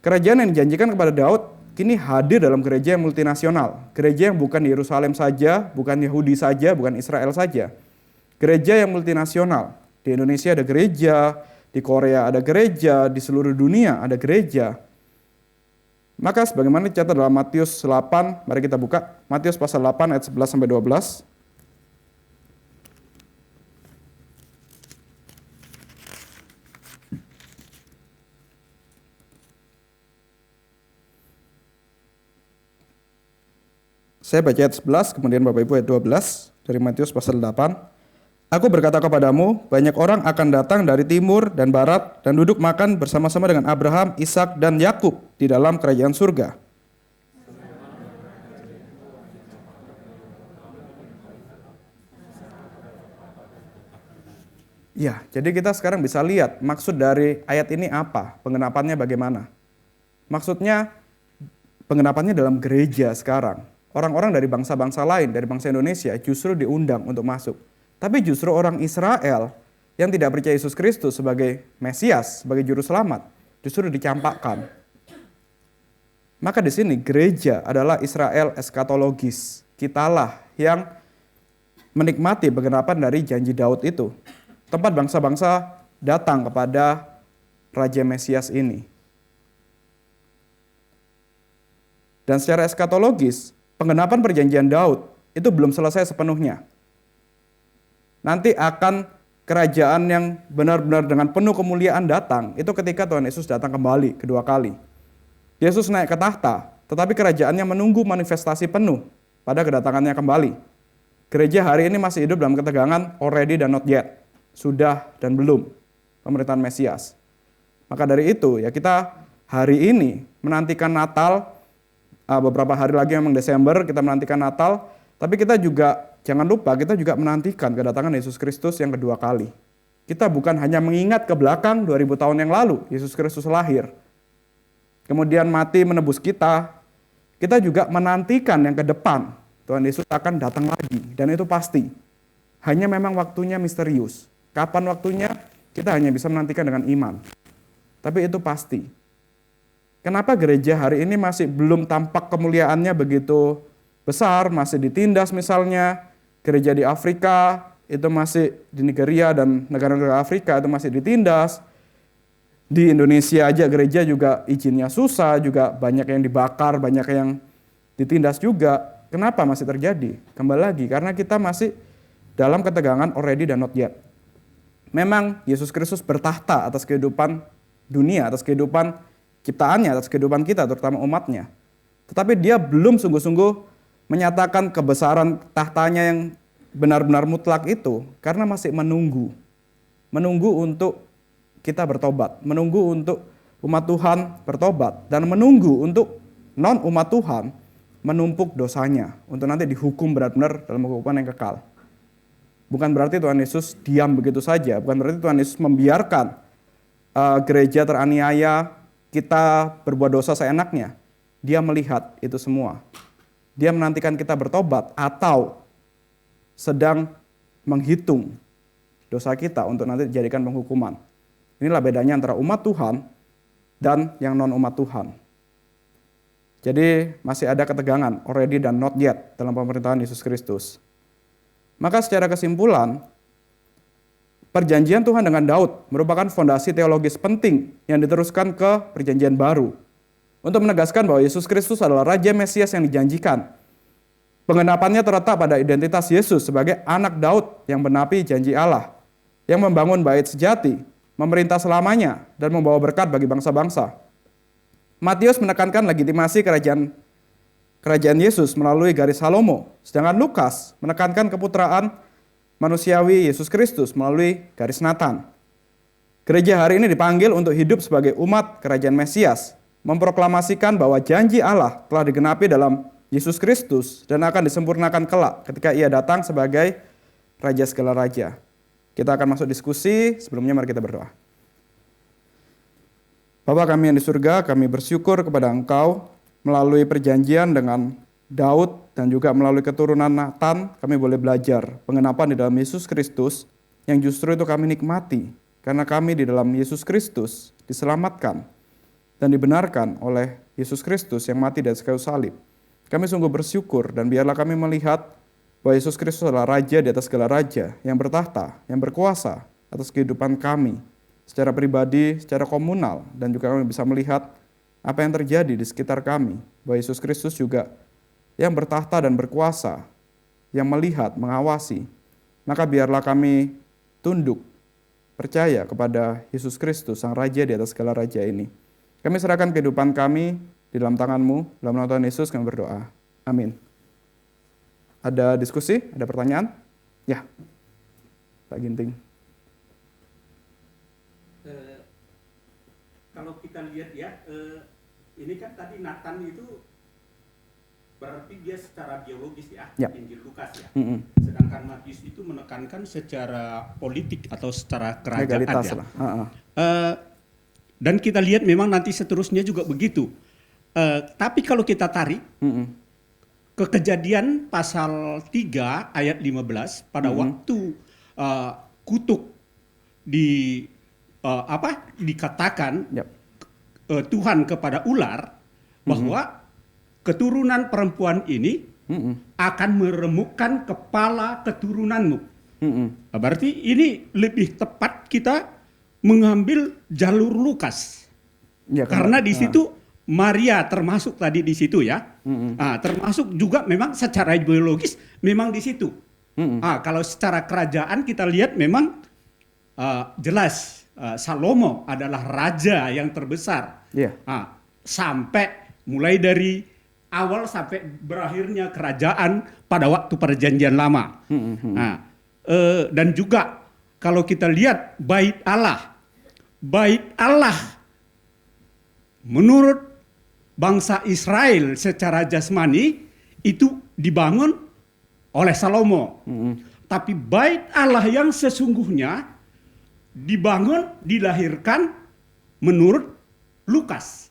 Kerajaan yang dijanjikan kepada Daud kini hadir dalam gereja yang multinasional. Gereja yang bukan di Yerusalem saja, bukan Yahudi saja, bukan Israel saja. Gereja yang multinasional. Di Indonesia ada gereja, di Korea ada gereja, di seluruh dunia ada gereja. Maka sebagaimana dicatat dalam Matius 8, mari kita buka. Matius pasal 8 ayat 11-12. Saya baca ayat 11, kemudian Bapak Ibu ayat 12 dari Matius pasal 8. Aku berkata kepadamu, banyak orang akan datang dari timur dan barat dan duduk makan bersama-sama dengan Abraham, Ishak dan Yakub di dalam kerajaan surga. Ya, jadi kita sekarang bisa lihat maksud dari ayat ini apa, pengenapannya bagaimana. Maksudnya pengenapannya dalam gereja sekarang. Orang-orang dari bangsa-bangsa lain, dari bangsa Indonesia justru diundang untuk masuk. Tapi justru orang Israel yang tidak percaya Yesus Kristus sebagai Mesias, sebagai Juru Selamat, justru dicampakkan. Maka di sini gereja adalah Israel eskatologis. Kitalah yang menikmati pengenapan dari janji Daud itu. Tempat bangsa-bangsa datang kepada Raja Mesias ini. Dan secara eskatologis, penggenapan perjanjian Daud itu belum selesai sepenuhnya. Nanti akan kerajaan yang benar-benar dengan penuh kemuliaan datang, itu ketika Tuhan Yesus datang kembali kedua kali. Yesus naik ke tahta, tetapi kerajaannya menunggu manifestasi penuh pada kedatangannya kembali. Gereja hari ini masih hidup dalam ketegangan already dan not yet, sudah dan belum, pemerintahan Mesias. Maka dari itu ya kita hari ini menantikan Natal. Beberapa hari lagi memang Desember kita menantikan Natal, tapi kita juga jangan lupa kita juga menantikan kedatangan Yesus Kristus yang kedua kali. Kita bukan hanya mengingat ke belakang 2000 tahun yang lalu Yesus Kristus lahir, kemudian mati menebus kita juga menantikan yang ke depan Tuhan Yesus akan datang lagi, dan itu pasti. Hanya memang waktunya misterius. Kapan waktunya kita hanya bisa menantikan dengan iman, tapi itu pasti. Kenapa gereja hari ini masih belum tampak kemuliaannya begitu besar, masih ditindas misalnya, gereja di Afrika itu masih di Nigeria dan negara-negara Afrika itu masih ditindas. Di Indonesia aja gereja juga izinnya susah, juga banyak yang dibakar, banyak yang ditindas juga. Kenapa masih terjadi? Kembali lagi, karena kita masih dalam ketegangan already dan not yet. Memang Yesus Kristus bertahta atas kehidupan dunia, atas kehidupan ciptaannya, atas kehidupan kita, terutama umatnya. Tetapi dia belum sungguh-sungguh menyatakan kebesaran tahtanya yang benar-benar mutlak itu, karena masih menunggu. Menunggu untuk kita bertobat, menunggu untuk umat Tuhan bertobat, dan menunggu untuk non-umat Tuhan menumpuk dosanya, untuk nanti dihukum benar-benar dalam hukuman yang kekal. Bukan berarti Tuhan Yesus diam begitu saja, bukan berarti Tuhan Yesus membiarkan gereja teraniaya, kita berbuat dosa seenaknya. Dia melihat itu semua. Dia menantikan kita bertobat atau sedang menghitung dosa kita untuk nanti dijadikan penghukuman. Inilah bedanya antara umat Tuhan dan yang non-umat Tuhan. Jadi masih ada ketegangan already dan not yet dalam pemerintahan Yesus Kristus. Maka secara kesimpulan, perjanjian Tuhan dengan Daud merupakan fondasi teologis penting yang diteruskan ke perjanjian baru untuk menegaskan bahwa Yesus Kristus adalah Raja Mesias yang dijanjikan. Pengenapannya terletak pada identitas Yesus sebagai anak Daud yang menepi janji Allah, yang membangun bait sejati, memerintah selamanya, dan membawa berkat bagi bangsa-bangsa. Matius menekankan legitimasi kerajaan Yesus melalui garis Salomo, sedangkan Lukas menekankan keputraan manusiawi Yesus Kristus melalui garis Nathan. Gereja hari ini dipanggil untuk hidup sebagai umat kerajaan Mesias, memproklamasikan bahwa janji Allah telah digenapi dalam Yesus Kristus dan akan disempurnakan kelak ketika Ia datang sebagai Raja segala raja. Kita akan masuk diskusi, sebelumnya mari kita berdoa. Bapa kami yang di surga, kami bersyukur kepada Engkau melalui perjanjian dengan Daud dan juga melalui keturunan Nathan, kami boleh belajar pengenapan di dalam Yesus Kristus yang justru itu kami nikmati karena kami di dalam Yesus Kristus diselamatkan dan dibenarkan oleh Yesus Kristus yang mati di atas kayu salib. Kami sungguh bersyukur dan biarlah kami melihat bahwa Yesus Kristus adalah Raja di atas segala raja yang bertahta, yang berkuasa atas kehidupan kami secara pribadi, secara komunal, dan juga kami bisa melihat apa yang terjadi di sekitar kami, bahwa Yesus Kristus juga yang bertahta dan berkuasa, yang melihat, mengawasi. Maka biarlah kami tunduk, percaya kepada Yesus Kristus, Sang Raja di atas segala raja ini. Kami serahkan kehidupan kami di dalam tangan-Mu, dalam nama Tuhan Yesus kami berdoa. Amin. Ada diskusi? Ada pertanyaan? Ya, Pak Ginting. Kalau kita lihat ya, ini kan tadi Nathan itu berarti dia secara biologis ya, Injil Lukas ya. Sedangkan Matius itu menekankan secara politik atau secara kerajaan ya. Dan kita lihat memang nanti seterusnya juga begitu. Tapi kalau kita tarik ke Kejadian pasal 3 ayat 15 pada waktu kutuk dikatakan Tuhan kepada ular bahwa keturunan perempuan ini akan meremukkan kepala keturunanmu. Berarti ini lebih tepat kita mengambil jalur Lukas. Ya, karena di situ Maria termasuk tadi di situ ya. Termasuk juga memang secara biologis memang di situ. Kalau secara kerajaan kita lihat memang jelas Salomo adalah raja yang terbesar. Sampai mulai dari awal sampai berakhirnya kerajaan pada waktu perjanjian lama. Dan juga kalau kita lihat bait Allah menurut bangsa Israel secara jasmani itu dibangun oleh Salomo. Tapi bait Allah yang sesungguhnya dibangun, dilahirkan menurut Lukas.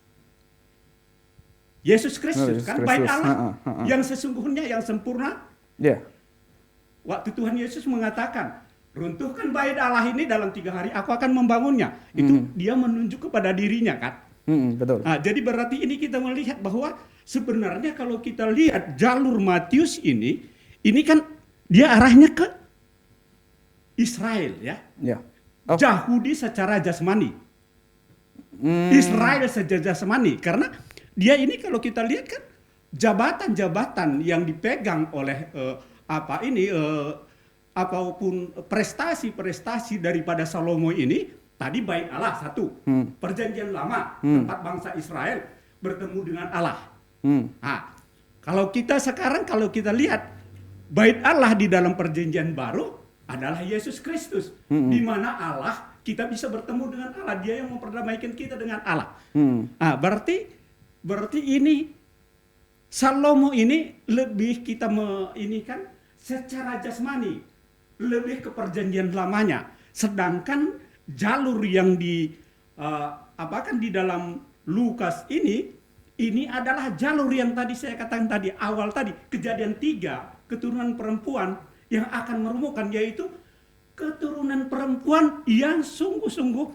Yesus Kristus kan bait Allah yang sesungguhnya, yang sempurna. Waktu Tuhan Yesus mengatakan, runtuhkan bait Allah ini dalam 3 hari, aku akan membangunnya. Itu dia menunjuk kepada dirinya kan. Betul. Jadi berarti ini kita melihat bahwa sebenarnya kalau kita lihat jalur Matius ini kan dia arahnya ke Israel ya. Yahudi secara jasmani. Israel secara jasmani, karena dia ini kalau kita lihat kan jabatan-jabatan yang dipegang oleh apapun prestasi-prestasi daripada Salomo ini. Tadi bait Allah satu, perjanjian lama, tempat bangsa Israel bertemu dengan Allah. Kalau kita sekarang, kalau kita lihat bait Allah di dalam perjanjian baru adalah Yesus Kristus, di mana Allah kita bisa bertemu dengan Allah, Dia yang memperdamaikan kita dengan Allah. Berarti ini Salomo ini lebih kita ini kan secara jasmani, lebih ke perjanjian lamanya, sedangkan jalur yang di dalam Lukas ini adalah jalur yang tadi saya katakan tadi awal tadi, Kejadian 3, keturunan perempuan yang akan meremukkan, yaitu keturunan perempuan yang sungguh-sungguh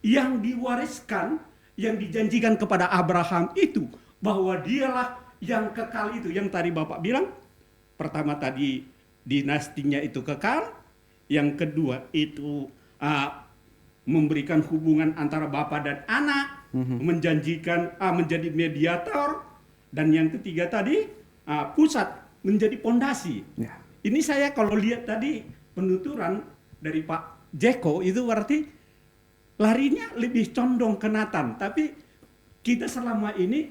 yang diwariskan, yang dijanjikan kepada Abraham itu, bahwa dialah yang kekal itu, yang tadi Bapak bilang, pertama tadi dinastinya itu kekal, yang kedua itu memberikan hubungan antara bapa dan anak, menjanjikan menjadi mediator, dan yang ketiga tadi pusat, menjadi pondasi. Ini saya kalau lihat tadi penuturan dari Pak Jeko itu berarti larinya lebih condong ke Nathan, tapi kita selama ini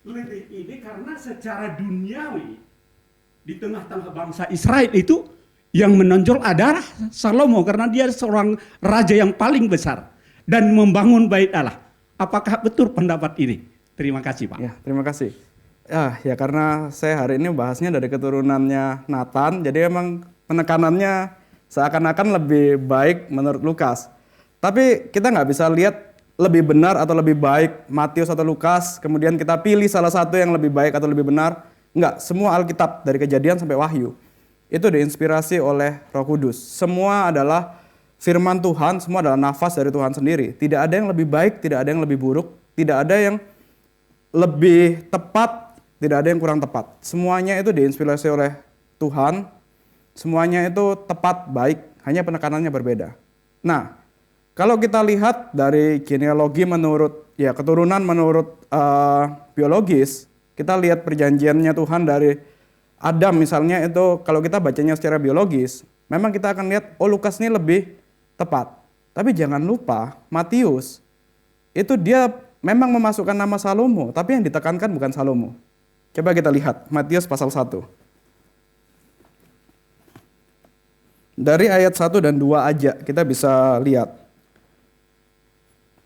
lebih ini karena secara duniawi di tengah-tengah bangsa Israel itu yang menonjol adalah Salomo karena dia seorang raja yang paling besar dan membangun bait Allah. Apakah betul pendapat ini? Terima kasih, Pak. Ya, terima kasih. Ya karena saya hari ini bahasnya dari keturunannya Nathan, jadi emang penekanannya seakan-akan lebih baik menurut Lukas. Tapi kita nggak bisa lihat lebih benar atau lebih baik Matius atau Lukas, kemudian kita pilih salah satu yang lebih baik atau lebih benar. Enggak, semua Alkitab dari Kejadian sampai Wahyu itu diinspirasi oleh Roh Kudus. Semua adalah firman Tuhan, semua adalah nafas dari Tuhan sendiri. Tidak ada yang lebih baik, tidak ada yang lebih buruk, tidak ada yang lebih tepat, tidak ada yang kurang tepat. Semuanya itu diinspirasi oleh Tuhan, semuanya itu tepat, baik, hanya penekanannya berbeda. Nah, kalau kita lihat dari genealogi menurut, keturunan menurut biologis, kita lihat perjanjiannya Tuhan dari Adam misalnya itu, kalau kita bacanya secara biologis, memang kita akan lihat, Lukas ini lebih tepat. Tapi jangan lupa, Matius, itu dia memang memasukkan nama Salomo, tapi yang ditekankan bukan Salomo. Coba kita lihat, Matius pasal 1. Dari ayat 1 dan 2 aja, kita bisa lihat.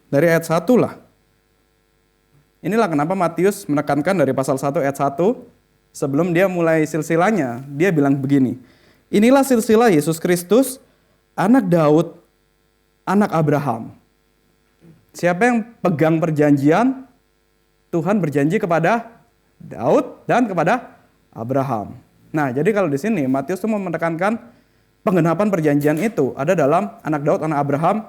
Dari ayat 1 lah. Inilah kenapa Matius menekankan dari pasal 1 ayat 1, sebelum dia mulai silsilahnya, dia bilang begini, inilah silsilah Yesus Kristus, anak Daud, anak Abraham. Siapa yang pegang perjanjian, Tuhan berjanji kepada Daud dan kepada Abraham. Nah, jadi kalau di sini Matius itu mau menekankan penggenapan perjanjian itu ada dalam anak Daud, anak Abraham,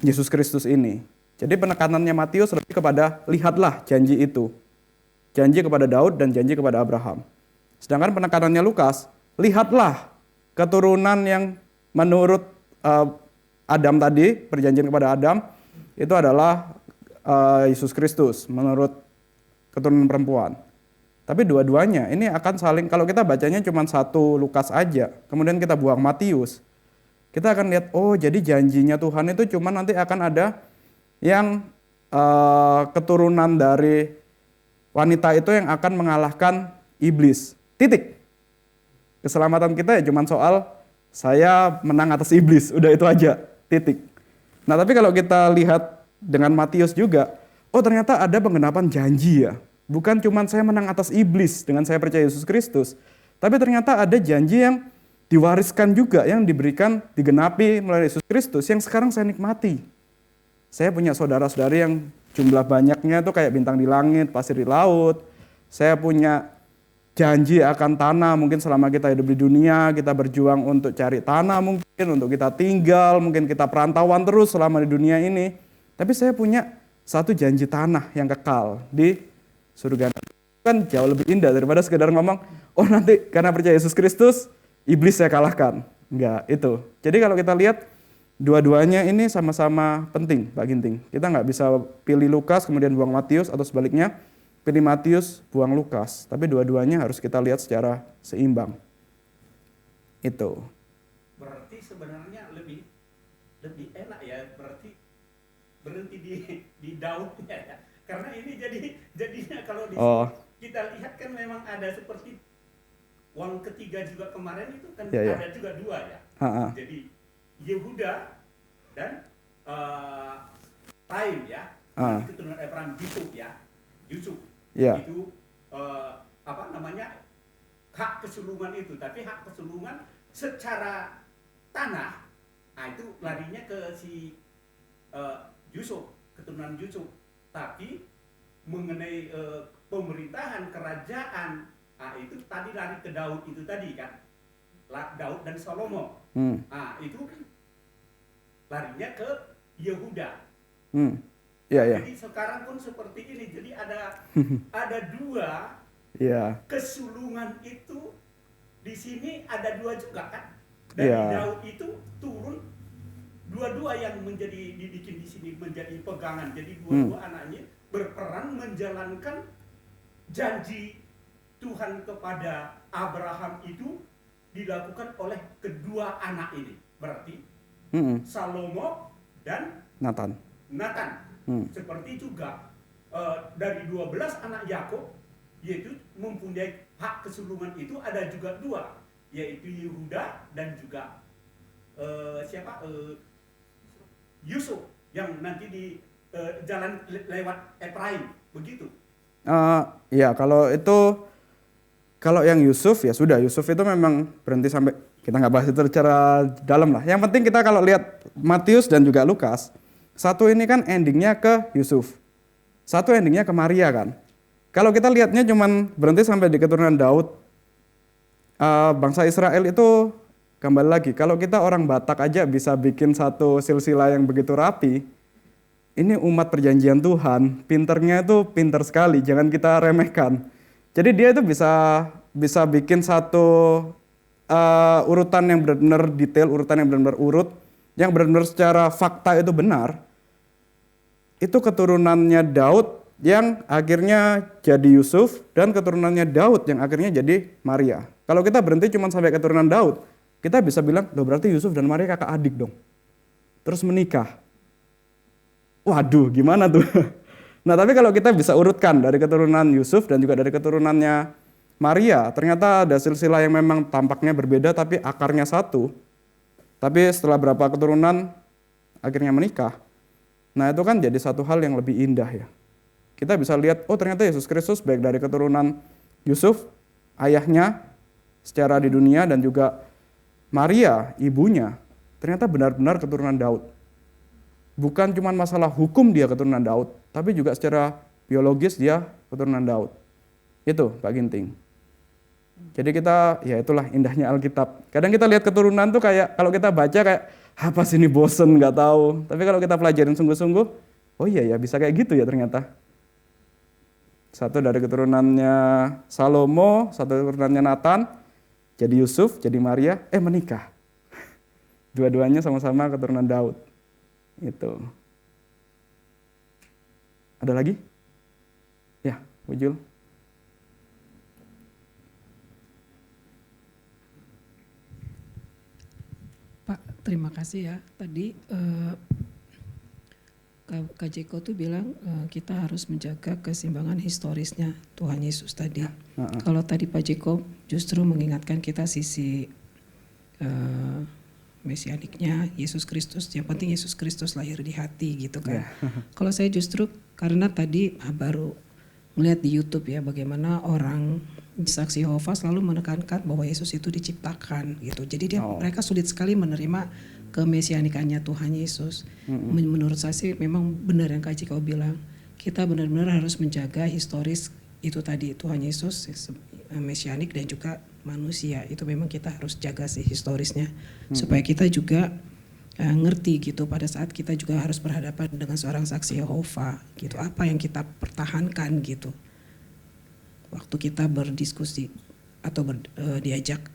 Yesus Kristus ini. Jadi penekanannya Matius lebih kepada lihatlah janji itu. Janji kepada Daud dan janji kepada Abraham. Sedangkan penekanannya Lukas, lihatlah keturunan yang menurut Adam tadi, perjanjian kepada Adam, itu adalah Yesus Kristus menurut keturunan perempuan. Tapi dua-duanya ini akan saling, kalau kita bacanya cuma satu Lukas aja, kemudian kita buang Matius, kita akan lihat, jadi janjinya Tuhan itu cuma nanti akan ada yang keturunan dari wanita itu yang akan mengalahkan iblis. Titik. Keselamatan kita ya cuma soal saya menang atas iblis, udah itu aja. Titik. Nah, tapi kalau kita lihat dengan Matius juga, ternyata ada penggenapan janji ya. Bukan cuma saya menang atas iblis dengan saya percaya Yesus Kristus, tapi ternyata ada janji yang diwariskan juga, yang diberikan, digenapi melalui Yesus Kristus, yang sekarang saya nikmati. Saya punya saudara-saudari yang jumlah banyaknya itu kayak bintang di langit, pasir di laut. Saya punya janji akan tanah, mungkin selama kita hidup di dunia, kita berjuang untuk cari tanah mungkin, untuk kita tinggal, mungkin kita perantauan terus selama di dunia ini. Tapi saya punya satu janji tanah yang kekal di surga. Kan jauh lebih indah daripada sekedar ngomong, nanti karena percaya Yesus Kristus, iblis saya kalahkan. Enggak, itu. Jadi kalau kita lihat, dua-duanya ini sama-sama penting, Pak Ginting. Kita nggak bisa pilih Lukas kemudian buang Matius atau sebaliknya, pilih Matius buang Lukas. Tapi dua-duanya harus kita lihat secara seimbang. Itu. Berarti sebenarnya lebih enak ya, berarti berhenti di Daudnya ya. Karena ini jadinya kalau kita lihat kan memang ada seperti uang ketiga juga kemarin itu kan ada juga dua ya. Jadi Yehuda dan Taim ya, keturunan Abraham, Yusuf ya, itu hak kesulungan itu, tapi hak kesulungan secara tanah, itu larinya ke si Yusuf, keturunan Yusuf, tapi mengenai pemerintahan kerajaan, itu tadi lari ke Daud itu tadi kan, Daud dan Salomo, itu larinya ke Yehuda. Jadi sekarang pun seperti ini. Jadi ada dua kesulungan itu di sini, ada dua juga kan. Dari Daud itu turun dua-dua yang menjadi dibikin di sini menjadi pegangan. Jadi dua-dua anaknya berperan menjalankan janji Tuhan kepada Abraham itu dilakukan oleh kedua anak ini. Berarti Salomo dan Nathan. Seperti juga dari 12 anak Yakub, yaitu mempunyai hak kesulungan itu ada juga dua, yaitu Yehuda dan juga Yusuf yang nanti di jalan lewat Efraim, begitu. Ya kalau yang Yusuf ya sudah, Yusuf itu memang berhenti sampai, kita nggak bahas itu secara dalam lah. Yang penting kita kalau lihat Matius dan juga Lukas, satu ini kan endingnya ke Yusuf, satu endingnya ke Maria kan. Kalau kita lihatnya cuman berhenti sampai di keturunan Daud, bangsa Israel itu kembali lagi, kalau kita orang Batak aja bisa bikin satu silsilah yang begitu rapi, ini umat perjanjian Tuhan, pinternya itu pinter sekali, jangan kita remehkan. Jadi dia itu bisa bikin satu urutan yang benar-benar detail, urutan yang benar-benar urut, yang benar-benar secara fakta itu benar. Itu keturunannya Daud yang akhirnya jadi Yusuf, dan keturunannya Daud yang akhirnya jadi Maria. Kalau kita berhenti cuma sampai keturunan Daud, kita bisa bilang, loh berarti Yusuf dan Maria kakak adik dong. Terus menikah. Waduh, gimana tuh? Nah, tapi kalau kita bisa urutkan dari keturunan Yusuf dan juga dari keturunannya Maria, ternyata ada silsilah yang memang tampaknya berbeda tapi akarnya satu. Tapi setelah berapa keturunan akhirnya menikah. Nah, itu kan jadi satu hal yang lebih indah ya. Kita bisa lihat, oh ternyata Yesus Kristus baik dari keturunan Yusuf, ayahnya secara di dunia, dan juga Maria, ibunya, ternyata benar-benar keturunan Daud. Bukan cuma masalah hukum dia keturunan Daud, tapi juga secara biologis dia keturunan Daud. Itu Pak Ginting. Jadi kita, ya itulah indahnya Alkitab. Kadang kita lihat keturunan tuh kayak, kalau kita baca kayak, apa sih ini bosen, nggak tahu. Tapi kalau kita pelajarin sungguh-sungguh, oh iya ya bisa kayak gitu ya ternyata. Satu dari keturunannya Salomo, satu keturunannya Nathan, jadi Yusuf, jadi Maria, menikah. Dua-duanya sama-sama keturunan Daud. Itu. Ada lagi? Ya, Wujul. Pak, terima kasih ya. Tadi Kak Jeko tuh bilang kita harus menjaga keseimbangan historisnya Tuhan Yesus tadi. Kalau tadi Pak Jeko justru mengingatkan kita sisi mesianiknya Yesus Kristus. Yang penting Yesus Kristus lahir di hati gitu kan. Kalau saya justru karena tadi baru melihat di YouTube ya bagaimana orang saksi Yehova selalu menekankan bahwa Yesus itu diciptakan gitu. Jadi mereka sulit sekali menerima kemesianikannya Tuhan Yesus. Menurut saya sih memang benar yang Kak Jiko bilang. Kita benar-benar harus menjaga historis itu tadi Tuhan Yesus mesianik dan juga manusia. Itu memang kita harus jaga sih historisnya supaya kita juga ngerti gitu pada saat kita juga harus berhadapan dengan seorang saksi Yehova gitu. Apa yang kita pertahankan gitu. Waktu kita berdiskusi atau diajak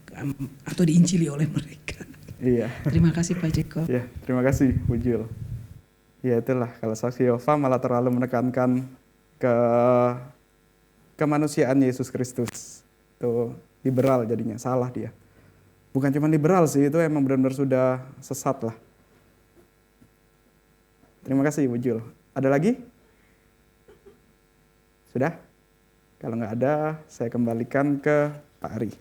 atau diinjili oleh mereka. Iya. Terima kasih Pak Jeko. Ya, terima kasih Wujul. Ya itulah, kalau saksi Yehova malah terlalu menekankan ke kemanusiaan Yesus Kristus. Itu liberal jadinya, salah dia. Bukan cuma liberal sih, itu emang benar-benar sudah sesat lah. Terima kasih Wujul. Ada lagi? Sudah? Kalau nggak ada, saya kembalikan ke Pak Ari.